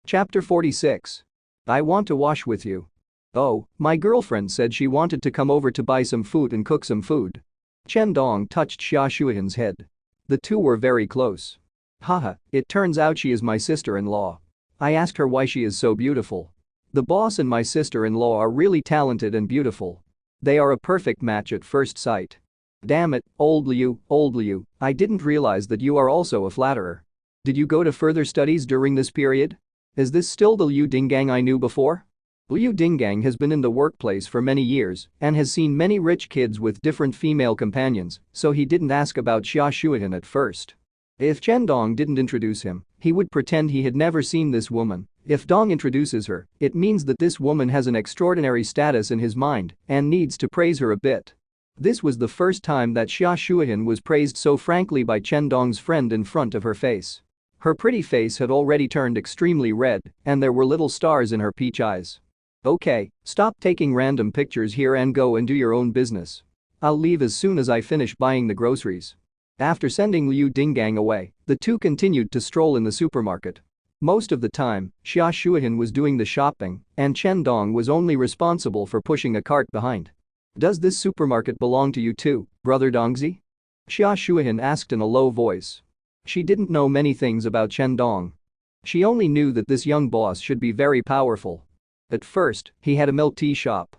Chapter 46. I want to wash with you. Oh, my girlfriend said she wanted to come over to buy some food and cook some food. Chen Dong touched Xia Shuihan's head. The two were very close. Haha, it turns out she is my sister-in-law. I asked her why she is so beautiful. The boss and my sister-in-law are really talented and beautiful. They are a perfect match at first sight. Damn it, old Liu, I didn't realize that you are also a flatterer. Did you go to further studies during this period? Is this still the Liu Dingang I knew before? Liu Dingang has been in the workplace for many years and has seen many rich kids with different female companions, so he didn't ask about Xia Shuihan at first. If Chen Dong didn't introduce him, he would pretend he had never seen this woman. If Dong introduces her, it means that this woman has an extraordinary status in his mind and needs to praise her a bit. This was the first time that Xia Shuihan was praised so frankly by Chen Dong's friend in front of her face. Her pretty face had already turned extremely red and there were little stars in her peach eyes. Okay, stop taking random pictures here and go and do your own business. I'll leave as soon as I finish buying the groceries. After sending Liu Dingang away, the two continued to stroll in the supermarket. Most of the time, Xia Shuihan was doing the shopping and Chen Dong was only responsible for pushing a cart behind. Does this supermarket belong to you too, brother Dongzi? Xia Shuihan asked in a low voice. She didn't know many things about Chen Dong. She only knew that this young boss should be very powerful. At first, he had a milk tea shop.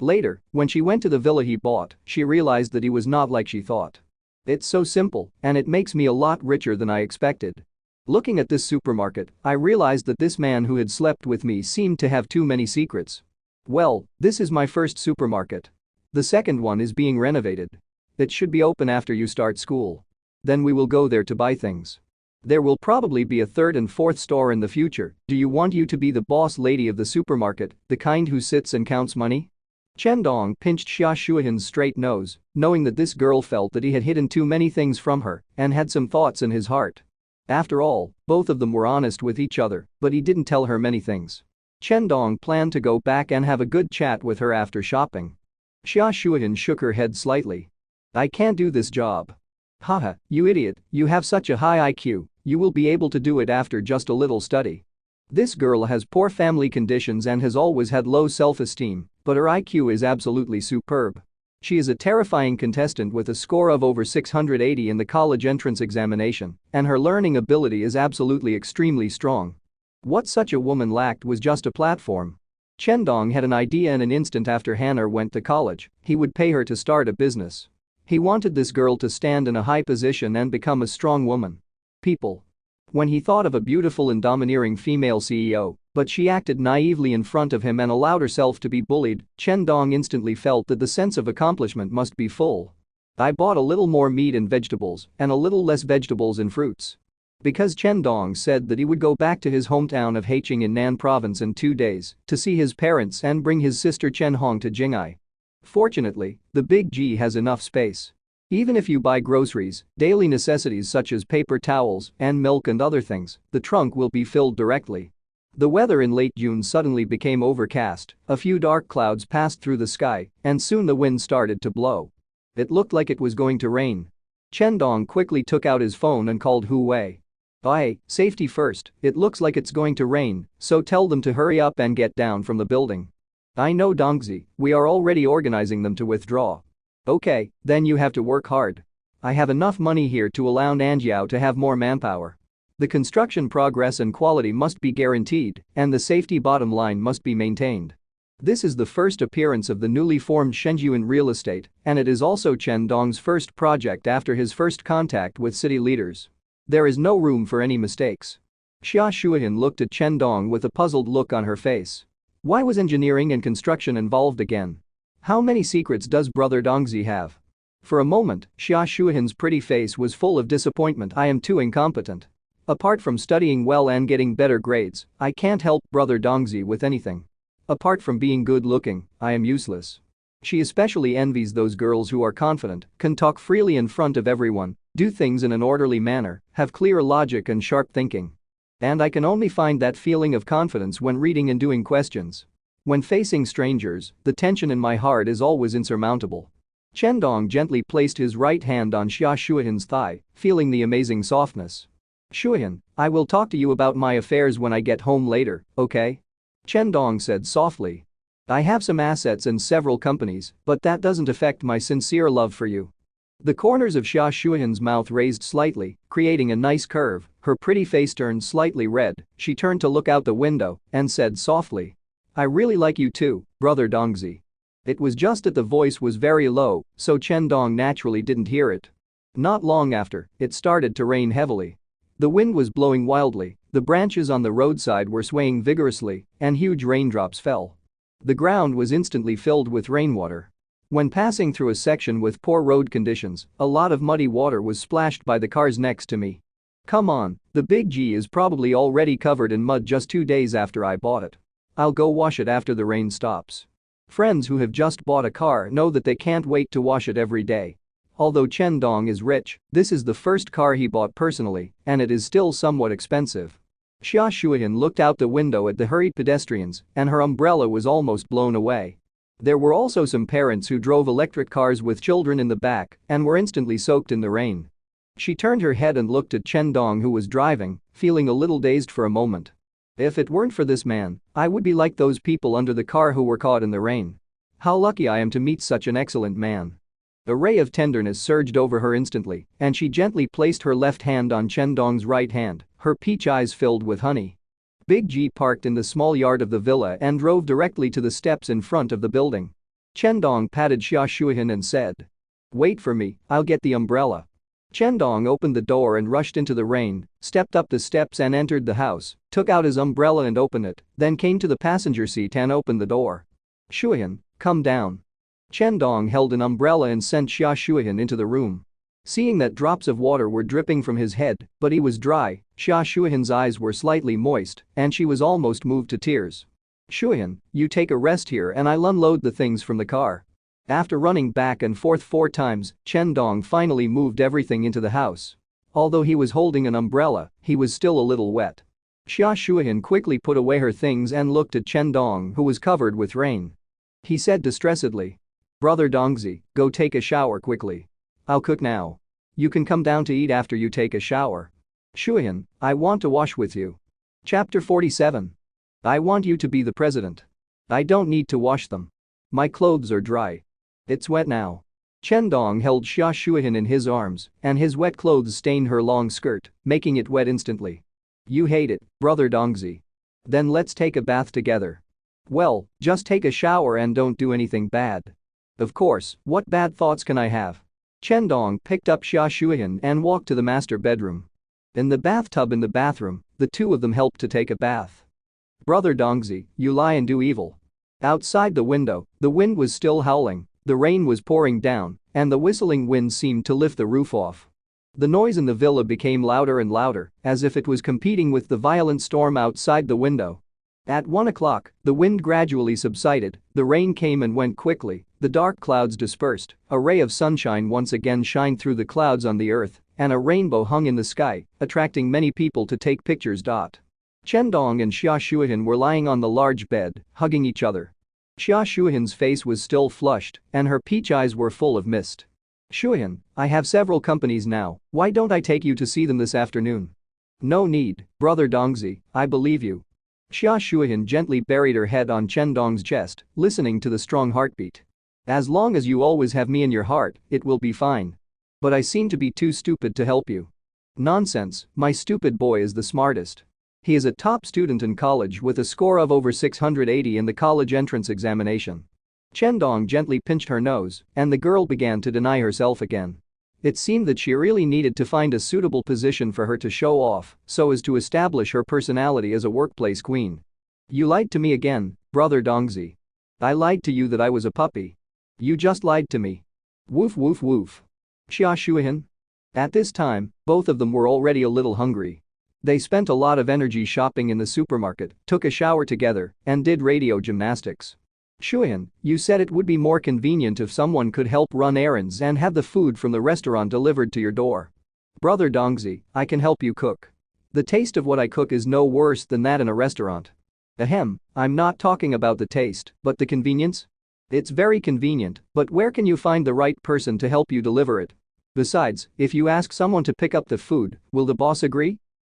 Later, when she went to the villa he bought, she realized that he was not like she thought. It's so simple, and it makes me a lot richer than I expected. Looking at this supermarket, I realized that this man who had slept with me seemed to have too many secrets. Well, this is my first supermarket. The second one is being renovated. It should be open after you start school. Then we will go there to buy things. There will probably be a third and fourth store in the future. Do you want you to be the boss lady of the supermarket, the kind who sits and counts money? Chen Dong pinched Xia Shuihan's straight nose, knowing that this girl felt that he had hidden too many things from her and had some thoughts in his heart. After all, both of them were honest with each other, but he didn't tell her many things. Chen Dong planned to go back and have a good chat with her after shopping. Xia Shuihan shook her head slightly. I can't do this job. Haha, you idiot, you have such a high IQ, you will be able to do it after just a little study. This girl has poor family conditions and has always had low self-esteem, but her IQ is absolutely superb. She is a terrifying contestant with a score of over 680 in the college entrance examination, and her learning ability is absolutely extremely strong. What such a woman lacked was just a platform. Chen Dong had an idea in an instant after Hannah went to college, he would pay her to start a business. He wanted this girl to stand in a high position and become a strong woman. People. When he thought of a beautiful and domineering female CEO, but she acted naively in front of him and allowed herself to be bullied, Chen Dong instantly felt that the sense of accomplishment must be full. I bought a little more meat and vegetables and a little less vegetables and fruits. Because Chen Dong said that he would go back to his hometown of Haicheng in Nan province in 2 days to see his parents and bring his sister Chen Hong to Jinghai. Fortunately, the Big G has enough space. Even if you buy groceries, daily necessities such as paper towels and milk and other things, the trunk will be filled directly. The weather in late June suddenly became overcast, a few dark clouds passed through the sky, and soon the wind started to blow. It looked like it was going to rain. Chen Dong quickly took out his phone and called Hu Wei. Aye, safety first, it looks like it's going to rain, so tell them to hurry up and get down from the building. I know Dongzi, we are already organizing them to withdraw. Okay, then you have to work hard. I have enough money here to allow Nanjiao to have more manpower. The construction progress and quality must be guaranteed, and the safety bottom line must be maintained. This is the first appearance of the newly formed Shenzhen Real Estate, and it is also Chen Dong's first project after his first contact with city leaders. There is no room for any mistakes. Xia Shuihan looked at Chen Dong with a puzzled look on her face. Why was engineering and construction involved again? How many secrets does brother Dongzi have? For a moment, Xia Shuihan's pretty face was full of disappointment. I am too incompetent. Apart from studying well and getting better grades, I can't help brother Dongzi with anything. Apart from being good looking, I am useless. She especially envies those girls who are confident, can talk freely in front of everyone, do things in an orderly manner, have clear logic and sharp thinking. And I can only find that feeling of confidence when reading and doing questions. When facing strangers, the tension in my heart is always insurmountable. Chen Dong gently placed his right hand on Xia Shuihan's thigh, feeling the amazing softness. Shuihan, I will talk to you about my affairs when I get home later, okay? Chen Dong said softly. I have some assets in several companies, but that doesn't affect my sincere love for you. The corners of Xia Shuihan's mouth raised slightly, creating a nice curve, her pretty face turned slightly red, she turned to look out the window and said softly. I really like you too, brother Dongzi. It was just that the voice was very low, so Chen Dong naturally didn't hear it. Not long after, it started to rain heavily. The wind was blowing wildly, the branches on the roadside were swaying vigorously, and huge raindrops fell. The ground was instantly filled with rainwater. When passing through a section with poor road conditions, a lot of muddy water was splashed by the cars next to me. Come on, the Big G is probably already covered in mud just 2 days after I bought it. I'll go wash it after the rain stops. Friends who have just bought a car know that they can't wait to wash it every day. Although Chen Dong is rich, this is the first car he bought personally, and it is still somewhat expensive. Xia Shuihan looked out the window at the hurried pedestrians, and her umbrella was almost blown away. There were also some parents who drove electric cars with children in the back and were instantly soaked in the rain. She turned her head and looked at Chen Dong, who was driving, feeling a little dazed for a moment. If it weren't for this man, I would be like those people under the car who were caught in the rain. How lucky I am to meet such an excellent man. A ray of tenderness surged over her instantly, and she gently placed her left hand on Chen Dong's right hand, her peach eyes filled with honey. Big G parked in the small yard of the villa and drove directly to the steps in front of the building. Chen Dong patted Xia Shuihan and said. Wait for me, I'll get the umbrella. Chen Dong opened the door and rushed into the rain, stepped up the steps and entered the house, took out his umbrella and opened it, then came to the passenger seat and opened the door. Shuihan, come down. Chen Dong held an umbrella and sent Xia Shuihan into the room. Seeing that drops of water were dripping from his head, but he was dry, Xia Shuihan's eyes were slightly moist, and she was almost moved to tears. Shuihan, you take a rest here and I'll unload the things from the car. After running back and forth 4 times, Chen Dong finally moved everything into the house. Although he was holding an umbrella, he was still a little wet. Xia Shuihan quickly put away her things and looked at Chen Dong, who was covered with rain. He said distressedly. Brother Dongzi, go take a shower quickly. I'll cook now. You can come down to eat after you take a shower. Shuihan, I want to wash with you. Chapter 47. I want you to be the president. I don't need to wash them. My clothes are dry. It's wet now. Chen Dong held Xia Shuihan in his arms, and his wet clothes stained her long skirt, making it wet instantly. You hate it, brother Dongzi. Then let's take a bath together. Well, just take a shower and don't do anything bad. Of course, what bad thoughts can I have? Chen Dong picked up Xia Shuihan and walked to the master bedroom. In the bathtub in the bathroom, the two of them helped to take a bath. Brother Dongzi, you lie and do evil. Outside the window, the wind was still howling, the rain was pouring down, and the whistling wind seemed to lift the roof off. The noise in the villa became louder and louder, as if it was competing with the violent storm outside the window. At 1 o'clock, the wind gradually subsided, the rain came and went quickly, the dark clouds dispersed, a ray of sunshine once again shined through the clouds on the earth, and a rainbow hung in the sky, attracting many people to take pictures. Chen Dong and Xia Shuihan were lying on the large bed, hugging each other. Xia Shuihan's face was still flushed, and her peach eyes were full of mist. Shuihan, I have several companies now, why don't I take you to see them this afternoon? No need, brother Dongzi, I believe you. Xia Shuihan gently buried her head on Chen Dong's chest, listening to the strong heartbeat. As long as you always have me in your heart, it will be fine. But I seem to be too stupid to help you. Nonsense, my stupid boy is the smartest. He is a top student in college with a score of over 680 in the college entrance examination. Chen Dong gently pinched her nose, and the girl began to deny herself again. It seemed that she really needed to find a suitable position for her to show off so as to establish her personality as a workplace queen. You lied to me again, brother Dongzi. I lied to you that I was a puppy. You just lied to me. Woof woof woof. Xia Shuihan. At this time, both of them were already a little hungry. They spent a lot of energy shopping in the supermarket, took a shower together, and did radio gymnastics. Shuihan, you said it would be more convenient if someone could help run errands and have the food from the restaurant delivered to your door. Brother Dongzi, I can help you cook. The taste of what I cook is no worse than that in a restaurant. Ahem, I'm not talking about the taste, but the convenience? It's very convenient, but where can you find the right person to help you deliver it? Besides, if you ask someone to pick up the food, will the boss agree?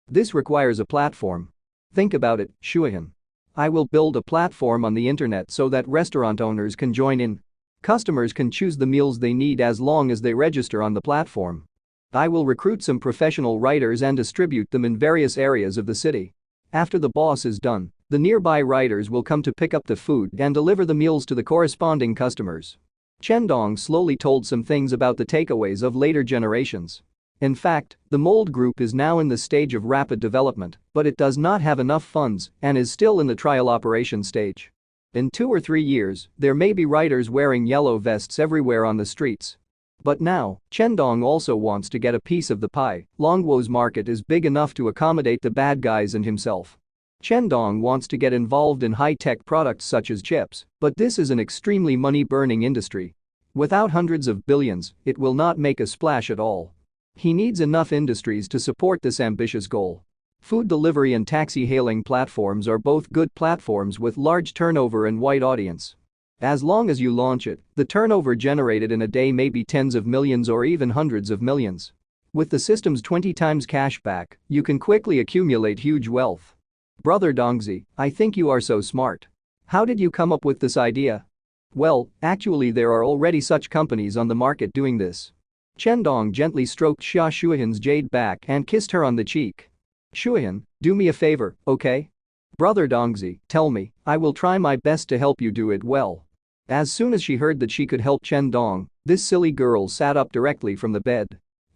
This requires a platform. Think about it, Shuihan. I will build a platform on the internet so that restaurant owners can join in. Customers can choose the meals they need as long as they register on the platform. I will recruit some professional writers and distribute them in various areas of the city. After the boss is done, the nearby writers will come to pick up the food and deliver the meals to the corresponding customers. Chen Dong slowly told some things about the takeaways of later generations. In fact, the mold group is now in the stage of rapid development, but it does not have enough funds and is still in the trial operation stage. In 2 or 3 years, there may be writers wearing yellow vests everywhere on the streets. But now, Chen Dong also wants to get a piece of the pie. Longwo's market is big enough to accommodate the bad guys and himself. Chen Dong wants to get involved in high-tech products such as chips, but this is an extremely money-burning industry. Without hundreds of billions, it will not make a splash at all. He needs enough industries to support this ambitious goal. Food delivery and taxi-hailing platforms are both good platforms with large turnover and wide audience. As long as you launch it, the turnover generated in a day may be tens of millions or even hundreds of millions. With the system's 20 times cashback, you can quickly accumulate huge wealth. Brother Dongzi, I think you are so smart. How did you come up with this idea? Well, actually there are already such companies on the market doing this. Chen Dong gently stroked Xia Shuihan's jade back and kissed her on the cheek. Shuihan, do me a favor, okay? Brother Dongzi, tell me, I will try my best to help you do it well. As soon as she heard that she could help Chen Dong, this silly girl sat up directly from the bed.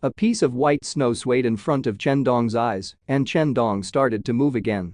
A piece of white snow swayed in front of Chen Dong's eyes, and Chen Dong started to move again.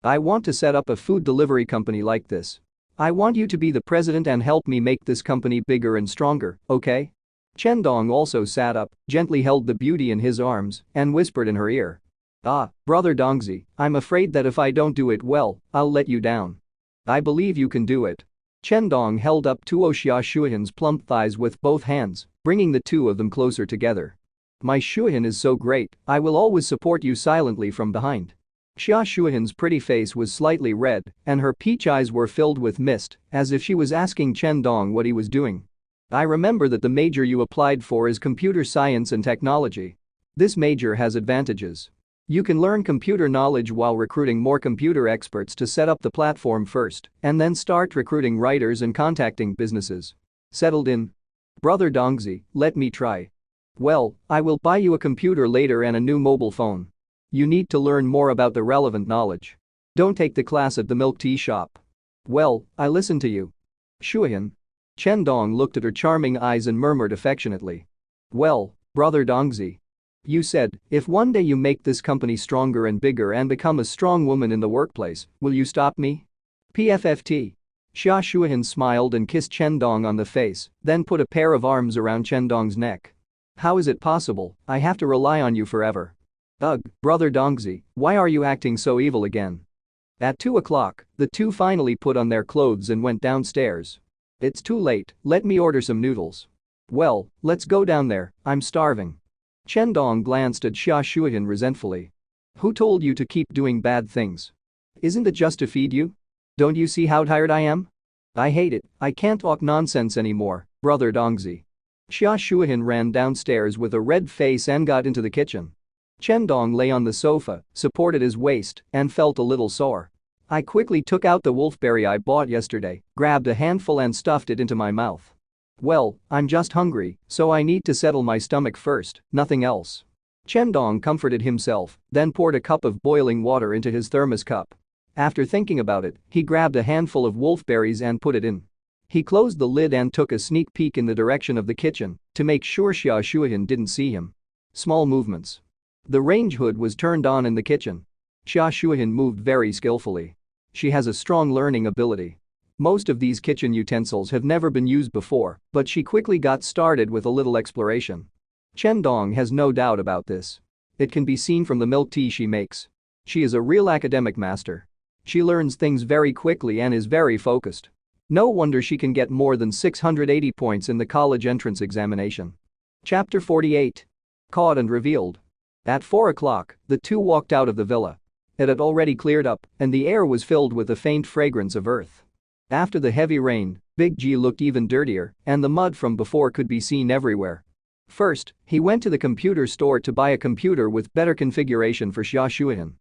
I want to set up a food delivery company like this. I want you to be the president and help me make this company bigger and stronger, okay? Chen Dong also sat up, gently held the beauty in his arms, and whispered in her ear. Ah, brother Dongzi, I'm afraid that if I don't do it well, I'll let you down. I believe you can do it. Chen Dong held up Tuo Xia Shuihan's plump thighs with both hands, bringing the two of them closer together. My Shuihan is so great, I will always support you silently from behind. Xia Shuihan's pretty face was slightly red, and her peach eyes were filled with mist, as if she was asking Chen Dong what he was doing. I remember that the major you applied for is computer science and technology. This major has advantages. You can learn computer knowledge while recruiting more computer experts to set up the platform first, and then start recruiting writers and contacting businesses. Settled in? Brother Dongzi, let me try. Well, I will buy you a computer later and a new mobile phone. You need to learn more about the relevant knowledge. Don't take the class at the milk tea shop. Well, I listen to you. Shuihan. Chen Dong looked at her charming eyes and murmured affectionately. Well, brother Dongzi. You said, if one day you make this company stronger and bigger and become a strong woman in the workplace, will you stop me? PFFT. Xia Shuihan smiled and kissed Chen Dong on the face, then put a pair of arms around Chen Dong's neck. How is it possible? I have to rely on you forever. Ugh, brother Dongzi, why are you acting so evil again? At 2 o'clock, the two finally put on their clothes and went downstairs. It's too late, let me order some noodles. Well, let's go down there, I'm starving. Chen Dong glanced at Xia Shuihan resentfully. Who told you to keep doing bad things? Isn't it just to feed you? Don't you see how tired I am? I hate it, I can't talk nonsense anymore, brother Dongzi. Xia Shuihan ran downstairs with a red face and got into the kitchen. Chen Dong lay on the sofa, supported his waist, and felt a little sore. I quickly took out the wolfberry I bought yesterday, grabbed a handful and stuffed it into my mouth. Well, I'm just hungry, so I need to settle my stomach first, nothing else. Chen Dong comforted himself, then poured a cup of boiling water into his thermos cup. After thinking about it, he grabbed a handful of wolfberries and put it in. He closed the lid and took a sneak peek in the direction of the kitchen, to make sure Xia Shuihan didn't see him. Small movements. The range hood was turned on in the kitchen. Xia Shuihan moved very skillfully. She has a strong learning ability. Most of these kitchen utensils have never been used before, but she quickly got started with a little exploration. Chen Dong has no doubt about this. It can be seen from the milk tea she makes. She is a real academic master. She learns things very quickly and is very focused. No wonder she can get more than 680 points in the college entrance examination. Chapter 48. Caught and revealed. At 4 o'clock, the two walked out of the villa. It had already cleared up, and the air was filled with a faint fragrance of earth. After the heavy rain, Big G looked even dirtier, and the mud from before could be seen everywhere. First, he went to the computer store to buy a computer with better configuration for Xia Shuihan.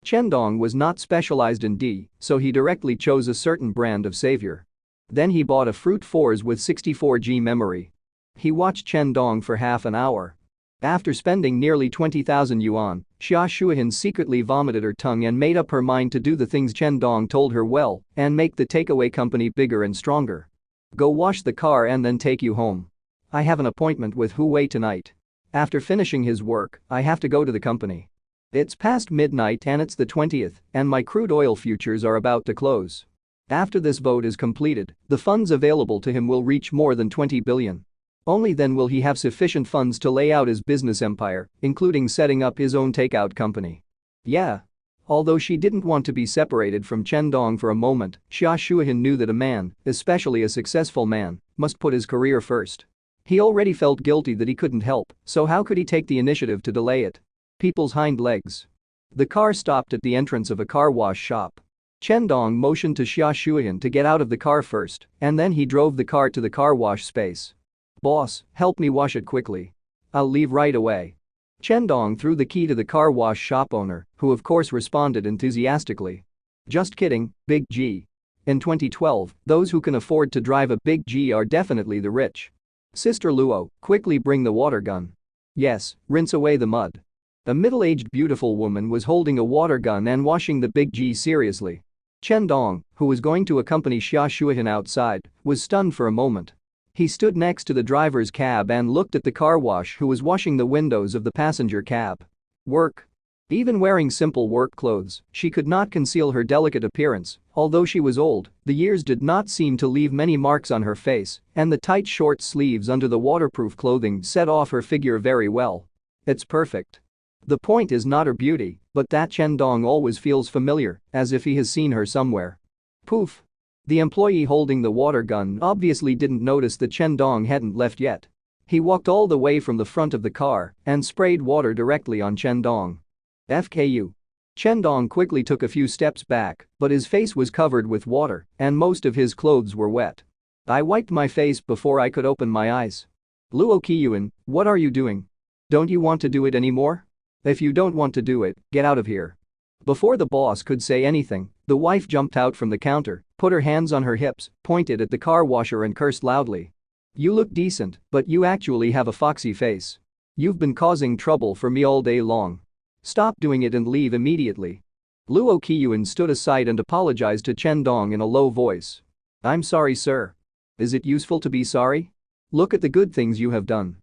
Chen Dong was not specialized in D, so he directly chose a certain brand of savior. Then he bought a Fruit 4s with 64G memory. He watched Chen Dong for half an hour. After spending nearly 20,000 yuan, Xia Shuihan secretly vomited her tongue and made up her mind to do the things Chen Dong told her well and make the takeaway company bigger and stronger. Go wash the car and then take you home. I have an appointment with Hu Wei tonight. After finishing his work, I have to go to the company. It's past midnight and it's the 20th, and my crude oil futures are about to close. After this vote is completed, the funds available to him will reach more than 20 billion. Only then will he have sufficient funds to lay out his business empire, including setting up his own takeout company. Yeah. Although she didn't want to be separated from Chen Dong for a moment, Xia Shuihan knew that a man, especially a successful man, must put his career first. He already felt guilty that he couldn't help, so how could he take the initiative to delay it? People's hind legs. The car stopped at the entrance of a car wash shop. Chen Dong motioned to Xia Shuihan to get out of the car first, and then he drove the car to the car wash space. Boss, help me wash it quickly. I'll leave right away. Chen Dong threw the key to the car wash shop owner, who of course responded enthusiastically. Just kidding, Big G. In 2012, those who can afford to drive a Big G are definitely the rich. Sister Luo, quickly bring the water gun. Yes, rinse away the mud. A middle-aged beautiful woman was holding a water gun and washing the Big G seriously. Chen Dong, who was going to accompany Xia Shuihan outside, was stunned for a moment. He stood next to the driver's cab and looked at the car wash who was washing the windows of the passenger cab. Work. Even wearing simple work clothes, she could not conceal her delicate appearance. Although she was old, the years did not seem to leave many marks on her face, and the tight short sleeves under the waterproof clothing set off her figure very well. It's perfect. The point is not her beauty, but that Chen Dong always feels familiar, as if he has seen her somewhere. Poof. The employee holding the water gun obviously didn't notice that Chen Dong hadn't left yet. He walked all the way from the front of the car and sprayed water directly on Chen Dong. FKU. Chen Dong quickly took a few steps back, but his face was covered with water and most of his clothes were wet. I wiped my face before I could open my eyes. Luo Qiyuan, what are you doing? Don't you want to do it anymore? If you don't want to do it, get out of here. Before the boss could say anything, the wife jumped out from the counter, put her hands on her hips, pointed at the car washer and cursed loudly. You look decent, but you actually have a foxy face. You've been causing trouble for me all day long. Stop doing it and leave immediately. Luo Qiyuan stood aside and apologized to Chen Dong in a low voice. I'm sorry, sir. Is it useful to be sorry? Look at the good things you have done.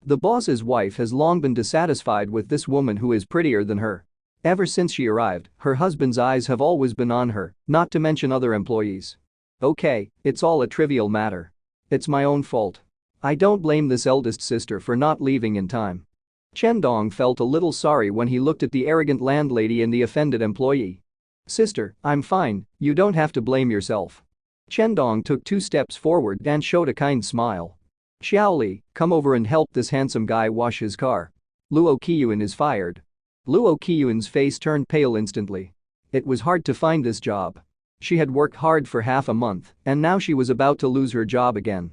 The boss's wife has long been dissatisfied with this woman who is prettier than her. Ever since she arrived, her husband's eyes have always been on her, not to mention other employees. Okay, it's all a trivial matter. It's my own fault. I don't blame this eldest sister for not leaving in time. Chen Dong felt a little sorry when he looked at the arrogant landlady and the offended employee. Sister, I'm fine, you don't have to blame yourself. Chen Dong took 2 steps forward and showed a kind smile. Xiaoli, come over and help this handsome guy wash his car. Luo Qiyuan is fired. Luo Qiyuan's face turned pale instantly. It was hard to find this job. She had worked hard for half a month, and now she was about to lose her job again.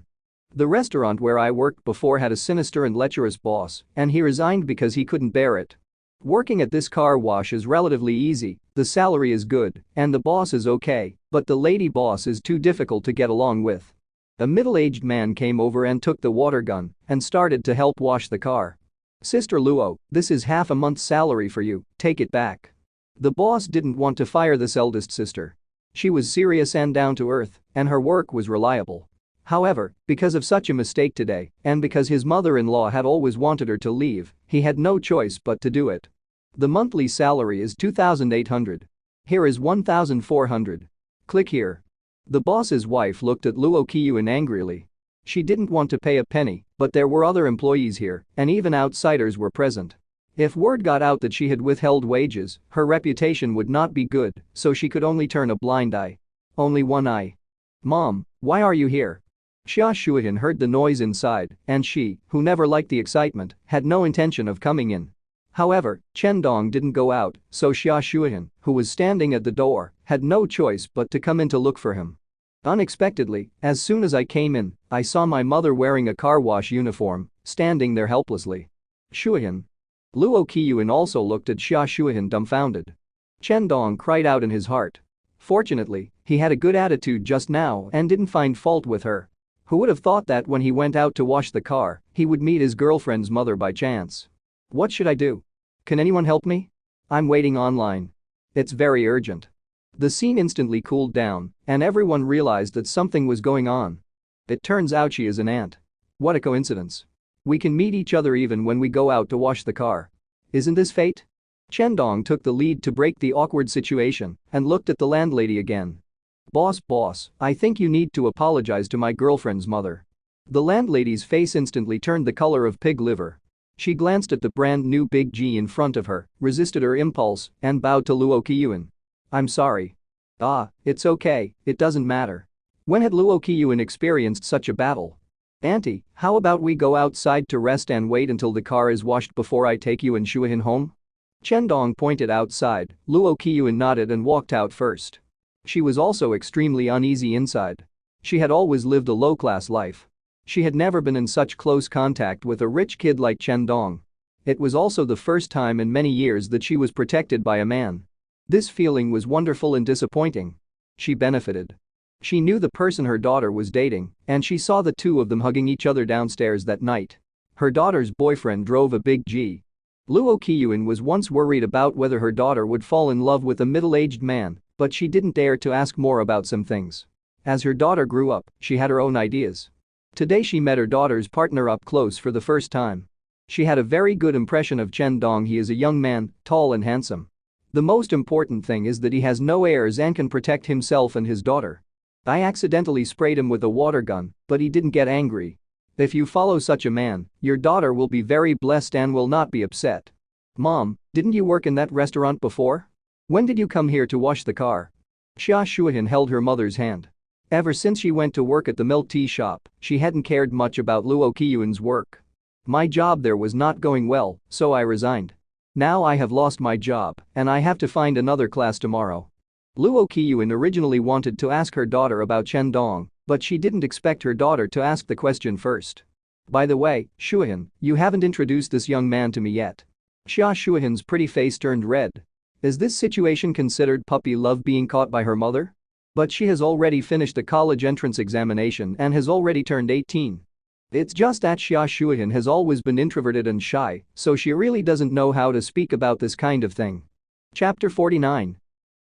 The restaurant where I worked before had a sinister and lecherous boss, and he resigned because he couldn't bear it. Working at this car wash is relatively easy, the salary is good, and the boss is okay, but the lady boss is too difficult to get along with. A middle-aged man came over and took the water gun and started to help wash the car. Sister Luo, this is half a month's salary for you, take it back. The boss didn't want to fire this eldest sister. She was serious and down to earth, and her work was reliable. However, because of such a mistake today, and because his mother-in-law had always wanted her to leave, he had no choice but to do it. The monthly salary is 2,800. Here is 1,400. Click here. The boss's wife looked at Luo Qiuan angrily. She didn't want to pay a penny, but there were other employees here, and even outsiders were present. If word got out that she had withheld wages, her reputation would not be good, so she could only turn a blind eye. Only one eye. Mom, why are you here? Xia Shuihan heard the noise inside, and she, who never liked the excitement, had no intention of coming in. However, Chen Dong didn't go out, so Xia Shuihan, who was standing at the door, had no choice but to come in to look for him. Unexpectedly, as soon as I came in, I saw my mother wearing a car wash uniform, standing there helplessly. Shuihan. Luo Qiuan also looked at Xia Shuihan dumbfounded. Chen Dong cried out in his heart. Fortunately, he had a good attitude just now and didn't find fault with her. Who would have thought that when he went out to wash the car, he would meet his girlfriend's mother by chance? What should I do? Can anyone help me? I'm waiting online. It's very urgent. The scene instantly cooled down, and everyone realized that something was going on. It turns out she is an aunt. What a coincidence. We can meet each other even when we go out to wash the car. Isn't this fate? Chen Dong took the lead to break the awkward situation and looked at the landlady again. Boss, I think you need to apologize to my girlfriend's mother. The landlady's face instantly turned the color of pig liver. She glanced at the brand new big G in front of her, resisted her impulse, and bowed to Luo Qiuan. I'm sorry. It's okay, it doesn't matter. When had Luo Qiuan experienced such a battle? Auntie, how about we go outside to rest and wait until the car is washed before I take you and Shuihan home? Chen Dong pointed outside, Luo Qiuan nodded and walked out first. She was also extremely uneasy inside. She had always lived a low-class life. She had never been in such close contact with a rich kid like Chen Dong. It was also the first time in many years that she was protected by a man. This feeling was wonderful and disappointing. She benefited. She knew the person her daughter was dating, and she saw the two of them hugging each other downstairs that night. Her daughter's boyfriend drove a big G. Luo Qiuan was once worried about whether her daughter would fall in love with a middle-aged man, but she didn't dare to ask more about some things. As her daughter grew up, she had her own ideas. Today she met her daughter's partner up close for the first time. She had a very good impression of Chen Dong. He is a young man, tall and handsome. The most important thing is that he has no heirs and can protect himself and his daughter. I accidentally sprayed him with a water gun, but he didn't get angry. If you follow such a man, your daughter will be very blessed and will not be upset. Mom, didn't you work in that restaurant before? When did you come here to wash the car? Xia Shuihan held her mother's hand. Ever since she went to work at the milk tea shop, she hadn't cared much about Luo Qiuan's work. My job there was not going well, so I resigned. Now I have lost my job, and I have to find another class tomorrow. Luo Qiuan originally wanted to ask her daughter about Chen Dong, but she didn't expect her daughter to ask the question first. By the way, Shuihan, you haven't introduced this young man to me yet. Xia Shuihan's pretty face turned red. Is this situation considered puppy love being caught by her mother? But she has already finished the college entrance examination and has already turned 18. It's just that Xia Shuihan has always been introverted and shy, so she really doesn't know how to speak about this kind of thing. Chapter 49.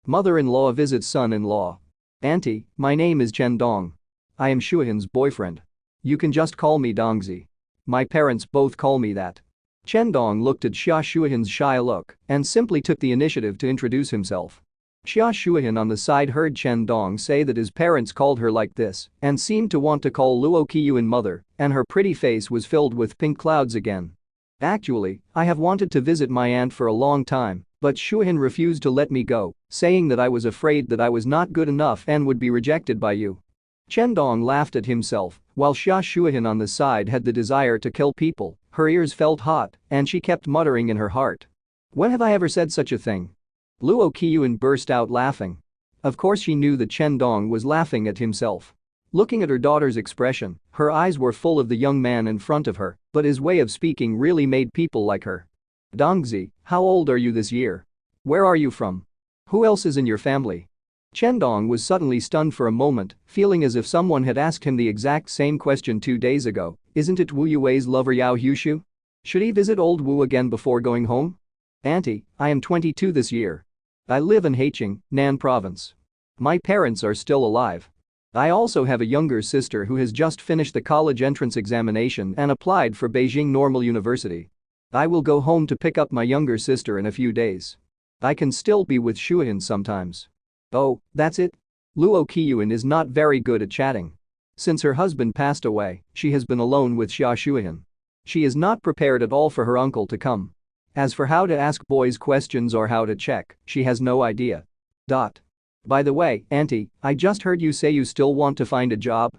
Mother-in-law visits son-in-law. Auntie, my name is Chen Dong. I am Shuihan's boyfriend. You can just call me Dongzi. My parents both call me that. Chen Dong looked at Xia Shuihan's shy look and simply took the initiative to introduce himself. Xia Shuihan on the side heard Chen Dong say that his parents called her like this and seemed to want to call Luo Qiuan mother, and her pretty face was filled with pink clouds again. Actually, I have wanted to visit my aunt for a long time, but Shuihan refused to let me go, saying that I was afraid that I was not good enough and would be rejected by you. Chen Dong laughed at himself, while Xia Shuihan on the side had the desire to kill people. Her ears felt hot, and she kept muttering in her heart. When have I ever said such a thing? Luo Qiuan burst out laughing. Of course she knew that Chen Dong was laughing at himself. Looking at her daughter's expression, her eyes were full of the young man in front of her, but his way of speaking really made people like her. Dongzi, how old are you this year? Where are you from? Who else is in your family? Chen Dong was suddenly stunned for a moment, feeling as if someone had asked him the exact same question 2 days ago. Isn't it Wu Yue's lover Yao Hushu? Should he visit old Wu again before going home? Auntie, I am 22 this year. I live in Haicheng, Nan Province. My parents are still alive. I also have a younger sister who has just finished the college entrance examination and applied for Beijing Normal University. I will go home to pick up my younger sister in a few days. I can still be with Shuyin sometimes. Oh, that's it? Luo Qiyuan is not very good at chatting. Since her husband passed away, she has been alone with Xia Shuyin. She is not prepared at all for her uncle to come. As for how to ask boys questions or how to check, she has no idea. By the way, auntie, I just heard you say you still want to find a job.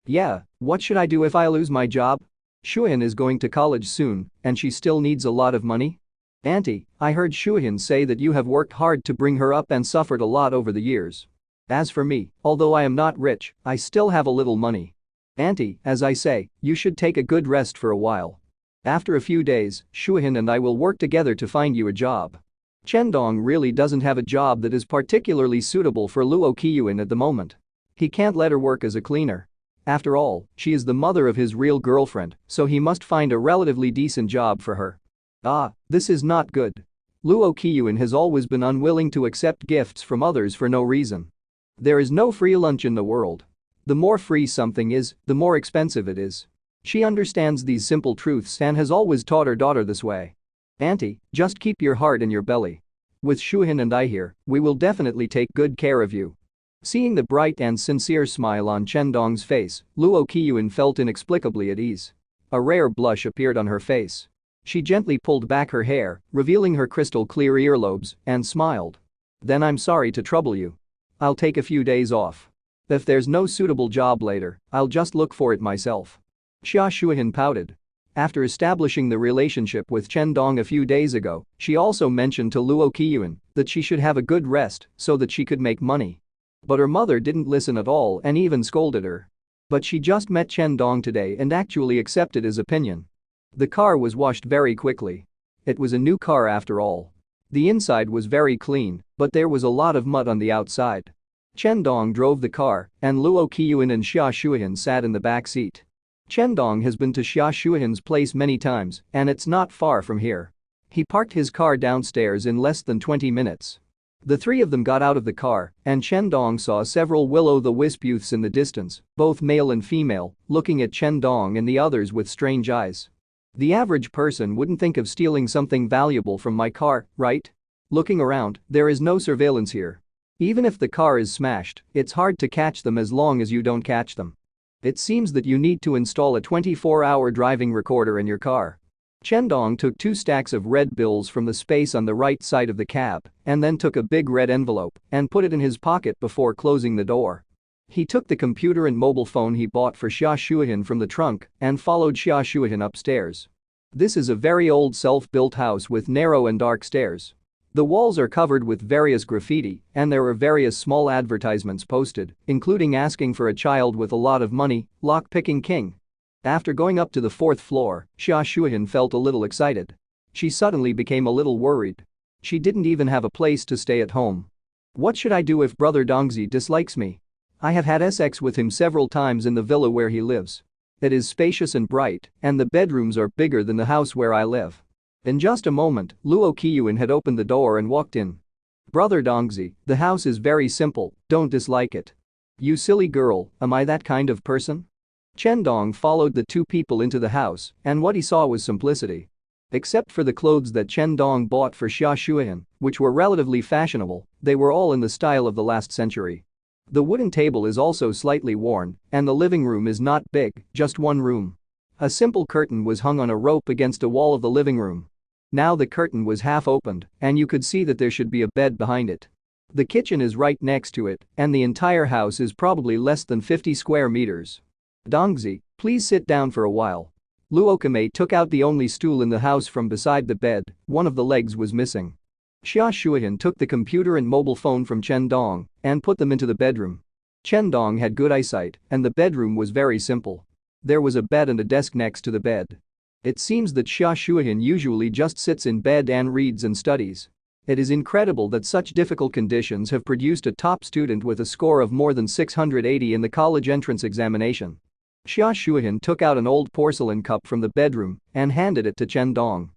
Yeah, what should I do if I lose my job? Shuyin is going to college soon, and she still needs a lot of money. Auntie, I heard Shuyin say that you have worked hard to bring her up and suffered a lot over the years. As for me, although I am not rich, I still have a little money. Auntie, as I say, you should take a good rest for a while. After a few days, Shuyin and I will work together to find you a job. Chen Dong really doesn't have a job that is particularly suitable for Luo Qiyuan at the moment. He can't let her work as a cleaner. After all, she is the mother of his real girlfriend, so he must find a relatively decent job for her. This is not good. Luo Qiyuan has always been unwilling to accept gifts from others for no reason. There is no free lunch in the world. The more free something is, the more expensive it is. She understands these simple truths and has always taught her daughter this way. Auntie, just keep your heart in your belly. With Shuyin and I here, we will definitely take good care of you. Seeing the bright and sincere smile on Chen Dong's face, Luo Qiyuan felt inexplicably at ease. A rare blush appeared on her face. She gently pulled back her hair, revealing her crystal-clear earlobes, and smiled. Then I'm sorry to trouble you. I'll take a few days off. If there's no suitable job later, I'll just look for it myself. Xia Shuyin pouted. After establishing the relationship with Chen Dong a few days ago, she also mentioned to Luo Qiyuan that she should have a good rest so that she could make money. But her mother didn't listen at all and even scolded her. But she just met Chen Dong today and actually accepted his opinion. The car was washed very quickly. It was a new car after all. The inside was very clean, but there was a lot of mud on the outside. Chen Dong drove the car, and Luo Qiyuan and Xia Shuyin sat in the back seat. Chen Dong has been to Xia Shuyin's place many times, and it's not far from here. He parked his car downstairs in less than 20 minutes. The three of them got out of the car, and Chen Dong saw several will-o'-the-wisp youths in the distance, both male and female, looking at Chen Dong and the others with strange eyes. The average person wouldn't think of stealing something valuable from my car, right? Looking around, there is no surveillance here. Even if the car is smashed, it's hard to catch them as long as you don't catch them. It seems that you need to install a 24-hour driving recorder in your car. Chen Dong took 2 stacks of red bills from the space on the right side of the cab and then took a big red envelope and put it in his pocket before closing the door. He took the computer and mobile phone he bought for Xia Shuyin from the trunk and followed Xia Shuyin upstairs. This is a very old self-built house with narrow and dark stairs. The walls are covered with various graffiti, and there are various small advertisements posted, including asking for a child with a lot of money, lock-picking king. After going up to the 4th floor, Xia Shuyin felt a little excited. She suddenly became a little worried. She didn't even have a place to stay at home. What should I do if Brother Dongzi dislikes me? I have had sex with him several times in the villa where he lives. It is spacious and bright, and the bedrooms are bigger than the house where I live. In just a moment, Luo Qiyuan had opened the door and walked in. Brother Dongzi, the house is very simple, don't dislike it. You silly girl, am I that kind of person? Chen Dong followed the 2 people into the house, and what he saw was simplicity. Except for the clothes that Chen Dong bought for Xia Shuyin, which were relatively fashionable, they were all in the style of the last century. The wooden table is also slightly worn, and the living room is not big, just one room. A simple curtain was hung on a rope against a wall of the living room. Now the curtain was half opened, and you could see that there should be a bed behind it. The kitchen is right next to it, and the entire house is probably less than 50 square meters. Dongzi, please sit down for a while. Luo Kame took out the only stool in the house from beside the bed, one of the legs was missing. Xia Shuyin took the computer and mobile phone from Chen Dong and put them into the bedroom. Chen Dong had good eyesight, and the bedroom was very simple. There was a bed and a desk next to the bed. It seems that Xia Shuyin usually just sits in bed and reads and studies. It is incredible that such difficult conditions have produced a top student with a score of more than 680 in the college entrance examination. Xia Shuyin took out an old porcelain cup from the bedroom and handed it to Chen Dong.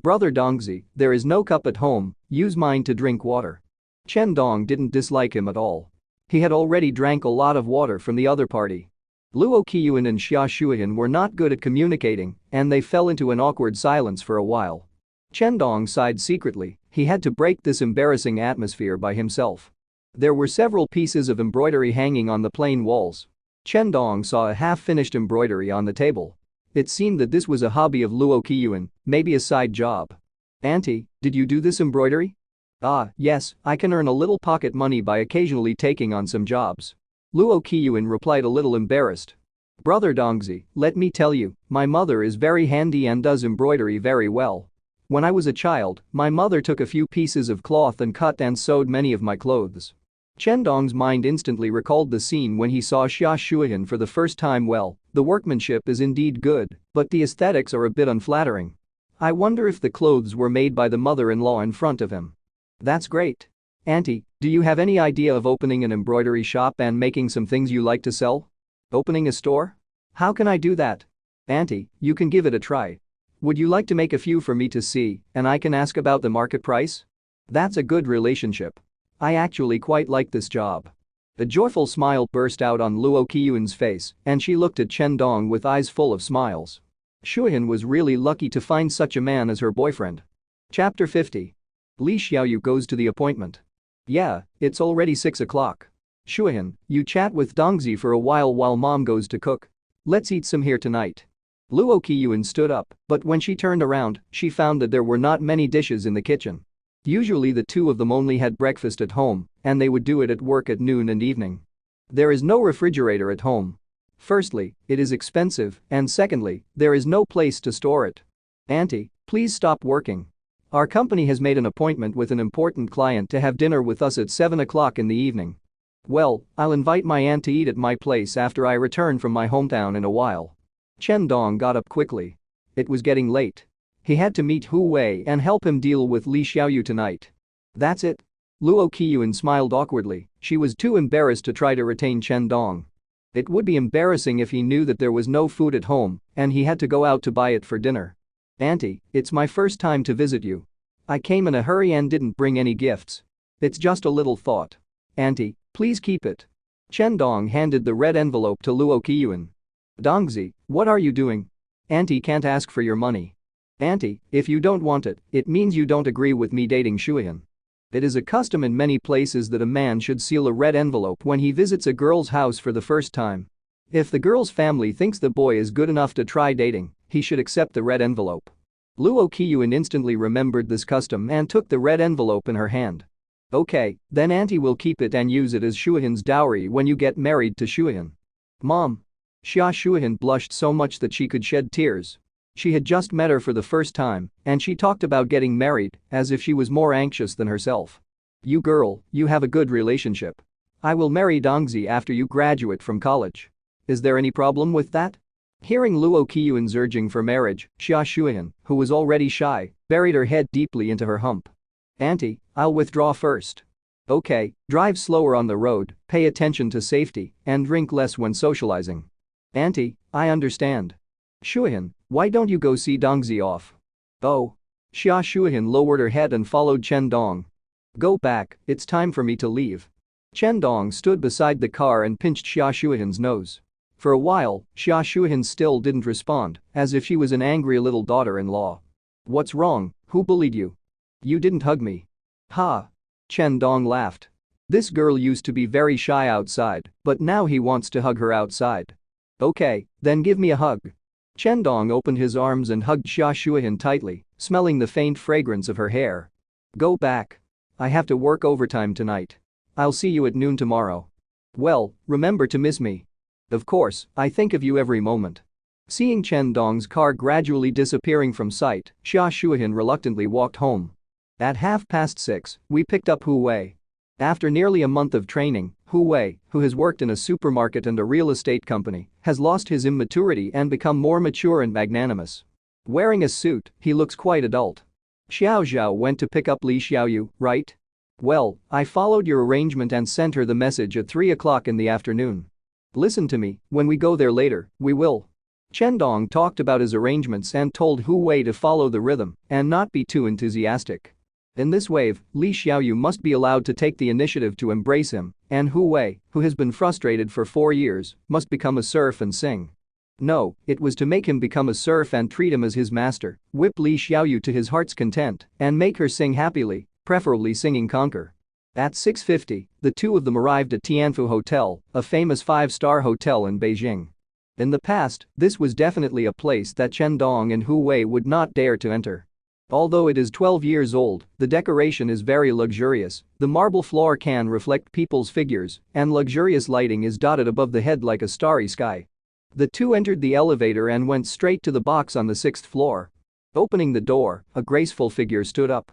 Brother Dongzi, there is no cup at home, use mine to drink water. Chen Dong didn't dislike him at all. He had already drank a lot of water from the other party. Luo Qiyuan and Xia Shuihan were not good at communicating, and they fell into an awkward silence for a while. Chen Dong sighed secretly. He had to break this embarrassing atmosphere by himself. There were several pieces of embroidery hanging on the plain walls. Chen Dong saw a half-finished embroidery on the table. It seemed that this was a hobby of Luo Qiyuan, maybe a side job. "Auntie, did you do this embroidery?" "Ah, yes, I can earn a little pocket money by occasionally taking on some jobs." Luo Qiyuan replied a little embarrassed. "Brother Dongzi, let me tell you, my mother is very handy and does embroidery very well. When I was a child, my mother took a few pieces of cloth and cut and sewed many of my clothes." Chen Dong's mind instantly recalled the scene when he saw Xia Shuihan for the first time. Well, the workmanship is indeed good, but the aesthetics are a bit unflattering. I wonder if the clothes were made by the mother-in-law in front of him. "That's great. Auntie, do you have any idea of opening an embroidery shop and making some things you like to sell? Opening a store? How can I do that?" "Auntie, you can give it a try. Would you like to make a few for me to see, and I can ask about the market price?" "That's a good relationship. I actually quite like this job." A joyful smile burst out on Luo Qiyuan's face, and she looked at Chen Dong with eyes full of smiles. Shuihan was really lucky to find such a man as her boyfriend. Chapter 50. Li Xiaoyu goes to the appointment. "Yeah, it's already 6 o'clock. Shuihan, you chat with Dongzi for a while mom goes to cook. Let's eat some here tonight." Luo Qiyuan stood up, but when she turned around, she found that there were not many dishes in the kitchen. Usually the two of them only had breakfast at home, and they would do it at work at noon and evening. There is no refrigerator at home. Firstly, it is expensive, and secondly, there is no place to store it. "Auntie, please stop working. Our company has made an appointment with an important client to have dinner with us at 7 o'clock in the evening. Well, I'll invite my aunt to eat at my place after I return from my hometown in a while." Chen Dong got up quickly. It was getting late. He had to meet Hu Wei and help him deal with Li Xiaoyu tonight. "That's it?" Luo Qiyuan smiled awkwardly. She was too embarrassed to try to retain Chen Dong. It would be embarrassing if he knew that there was no food at home and he had to go out to buy it for dinner. "Auntie, it's my first time to visit you. I came in a hurry and didn't bring any gifts. It's just a little thought. Auntie, please keep it." Chen Dong handed the red envelope to Luo Qiyuan. "Dongzi, what are you doing? Auntie can't ask for your money." "Auntie, if you don't want it, it means you don't agree with me dating Shuihan. It is a custom in many places that a man should seal a red envelope when he visits a girl's house for the first time. If the girl's family thinks the boy is good enough to try dating, he should accept the red envelope." Luo Qiyuan instantly remembered this custom and took the red envelope in her hand. "Okay, then Auntie will keep it and use it as Shuihan's dowry when you get married to Shuihan." "Mom." Xia Shuihan blushed so much that she could shed tears. She had just met her for the first time, and she talked about getting married as if she was more anxious than herself. "You girl, you have a good relationship. I will marry Dongzi after you graduate from college. Is there any problem with that?" Hearing Luo Qiyuan's urging for marriage, Xia Shuihan, who was already shy, buried her head deeply into her hump. "Auntie, I'll withdraw first." "Okay, drive slower on the road, pay attention to safety, and drink less when socializing." "Auntie, I understand." "Shuihan, why don't you go see Dongzi off?" "Oh." Xia Shuihan lowered her head and followed Chen Dong. "Go back, it's time for me to leave." Chen Dong stood beside the car and pinched Xia Shuihan's nose. For a while, Xia Shuihan still didn't respond, as if she was an angry little daughter-in-law. "What's wrong? Who bullied you? You didn't hug me." "Ha." Chen Dong laughed. This girl used to be very shy outside, but now he wants to hug her outside. "Okay, then give me a hug." Chen Dong opened his arms and hugged Xia Shuihan tightly, smelling the faint fragrance of her hair. "Go back. I have to work overtime tonight. I'll see you at noon tomorrow. Well, remember to miss me." "Of course, I think of you every moment." Seeing Chen Dong's car gradually disappearing from sight, Xia Shuihan reluctantly walked home. At 6:30, we picked up Hu Wei. After nearly a month of training, Hu Wei, who has worked in a supermarket and a real estate company, has lost his immaturity and become more mature and magnanimous. Wearing a suit, he looks quite adult. "Xiao Zhao went to pick up Li Xiaoyu, right? Well, I followed your arrangement and sent her the message at 3 o'clock in the afternoon. Listen to me, when we go there later, we will." Chen Dong talked about his arrangements and told Hu Wei to follow the rhythm and not be too enthusiastic. In this wave, Li Xiaoyu must be allowed to take the initiative to embrace him, and Hu Wei, who has been frustrated for 4 years, must become a serf and sing. No, it was to make him become a serf and treat him as his master, whip Li Xiaoyu to his heart's content, and make her sing happily, preferably singing conquer. At 6:50, the two of them arrived at Tianfu Hotel, a famous 5-star hotel in Beijing. In the past, this was definitely a place that Chen Dong and Hu Wei would not dare to enter. Although it is 12 years old, the decoration is very luxurious, the marble floor can reflect people's figures, and luxurious lighting is dotted above the head like a starry sky. The two entered the elevator and went straight to the box on the 6th floor. Opening the door, a graceful figure stood up.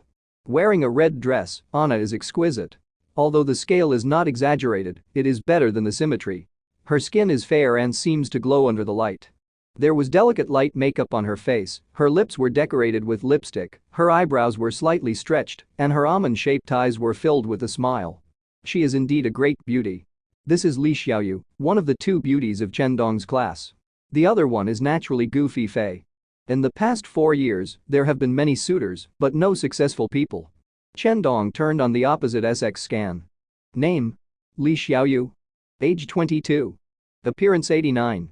Wearing a red dress, Anna is exquisite. Although the scale is not exaggerated, it is better than the symmetry. Her skin is fair and seems to glow under the light. There was delicate light makeup on her face, her lips were decorated with lipstick, her eyebrows were slightly stretched, and her almond-shaped eyes were filled with a smile. She is indeed a great beauty. This is Li Xiaoyu, one of the two beauties of Chen Dong's class. The other one is naturally Goofy Fei. In the past 4 years, there have been many suitors, but no successful people. Chen Dong turned on the opposite SX scan. Name: Li Xiaoyu. Age 22. Appearance 89.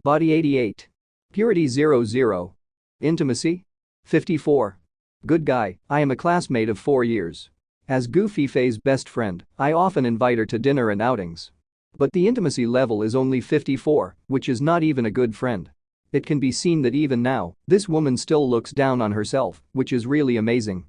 Body 88. Purity 00. Intimacy? 54. Good guy, I am a classmate of 4 years. As Goofy Fei's best friend, I often invite her to dinner and outings. But the intimacy level is only 54, which is not even a good friend. It can be seen that even now, this woman still looks down on herself, which is really amazing.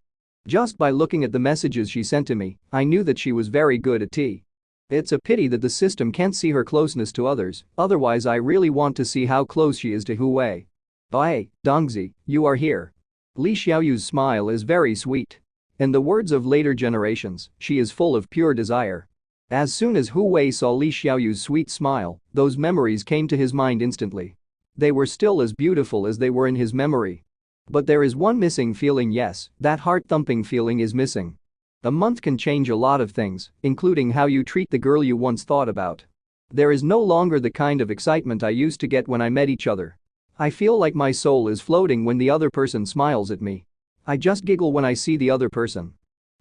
Just by looking at the messages she sent to me, I knew that she was very good at tea. It's a pity that the system can't see her closeness to others, otherwise I really want to see how close she is to Hu Wei. Hey, Dongzi, you are here. Li Xiaoyu's smile is very sweet. In the words of later generations, she is full of pure desire. As soon as Hu Wei saw Li Xiaoyu's sweet smile, those memories came to his mind instantly. They were still as beautiful as they were in his memory. But there is one missing feeling. Yes, that heart-thumping feeling is missing. A month can change a lot of things, including how you treat the girl you once thought about. There is no longer the kind of excitement I used to get when I met each other. I feel like my soul is floating when the other person smiles at me. I just giggle when I see the other person.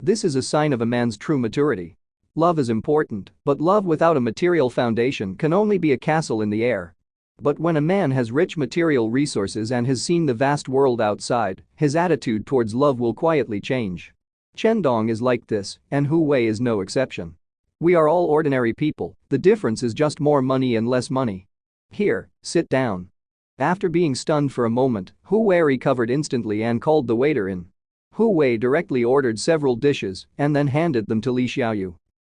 This is a sign of a man's true maturity. Love is important, but love without a material foundation can only be a castle in the air. But when a man has rich material resources and has seen the vast world outside, his attitude towards love will quietly change. Chen Dong is like this, and Hu Wei is no exception. We are all ordinary people, the difference is just more money and less money. Here, sit down. After being stunned for a moment, Hu Wei recovered instantly and called the waiter in. Hu Wei directly ordered several dishes and then handed them to Li Xiaoyu.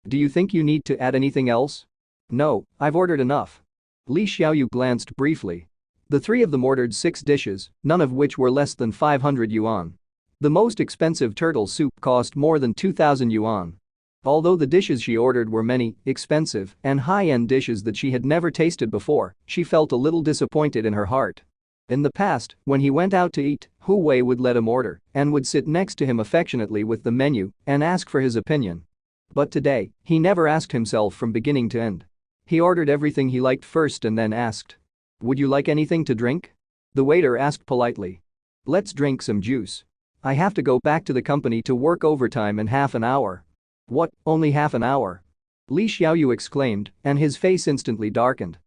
Do you think you need to add anything else? No, I've ordered enough. Li Xiaoyu glanced briefly. The three of them ordered 6 dishes, none of which were less than 500 yuan. The most expensive turtle soup cost more than 2,000 yuan. Although the dishes she ordered were many, expensive, and high-end dishes that she had never tasted before, she felt a little disappointed in her heart. In the past, when he went out to eat, Hu Wei would let him order and would sit next to him affectionately with the menu and ask for his opinion. But today, he never asked himself from beginning to end. He ordered everything he liked first and then asked, "Would you like anything to drink?" The waiter asked politely. "Let's drink some juice. I have to go back to the company to work overtime in half an hour." "What, only half an hour?" Li Xiaoyu exclaimed, and his face instantly darkened.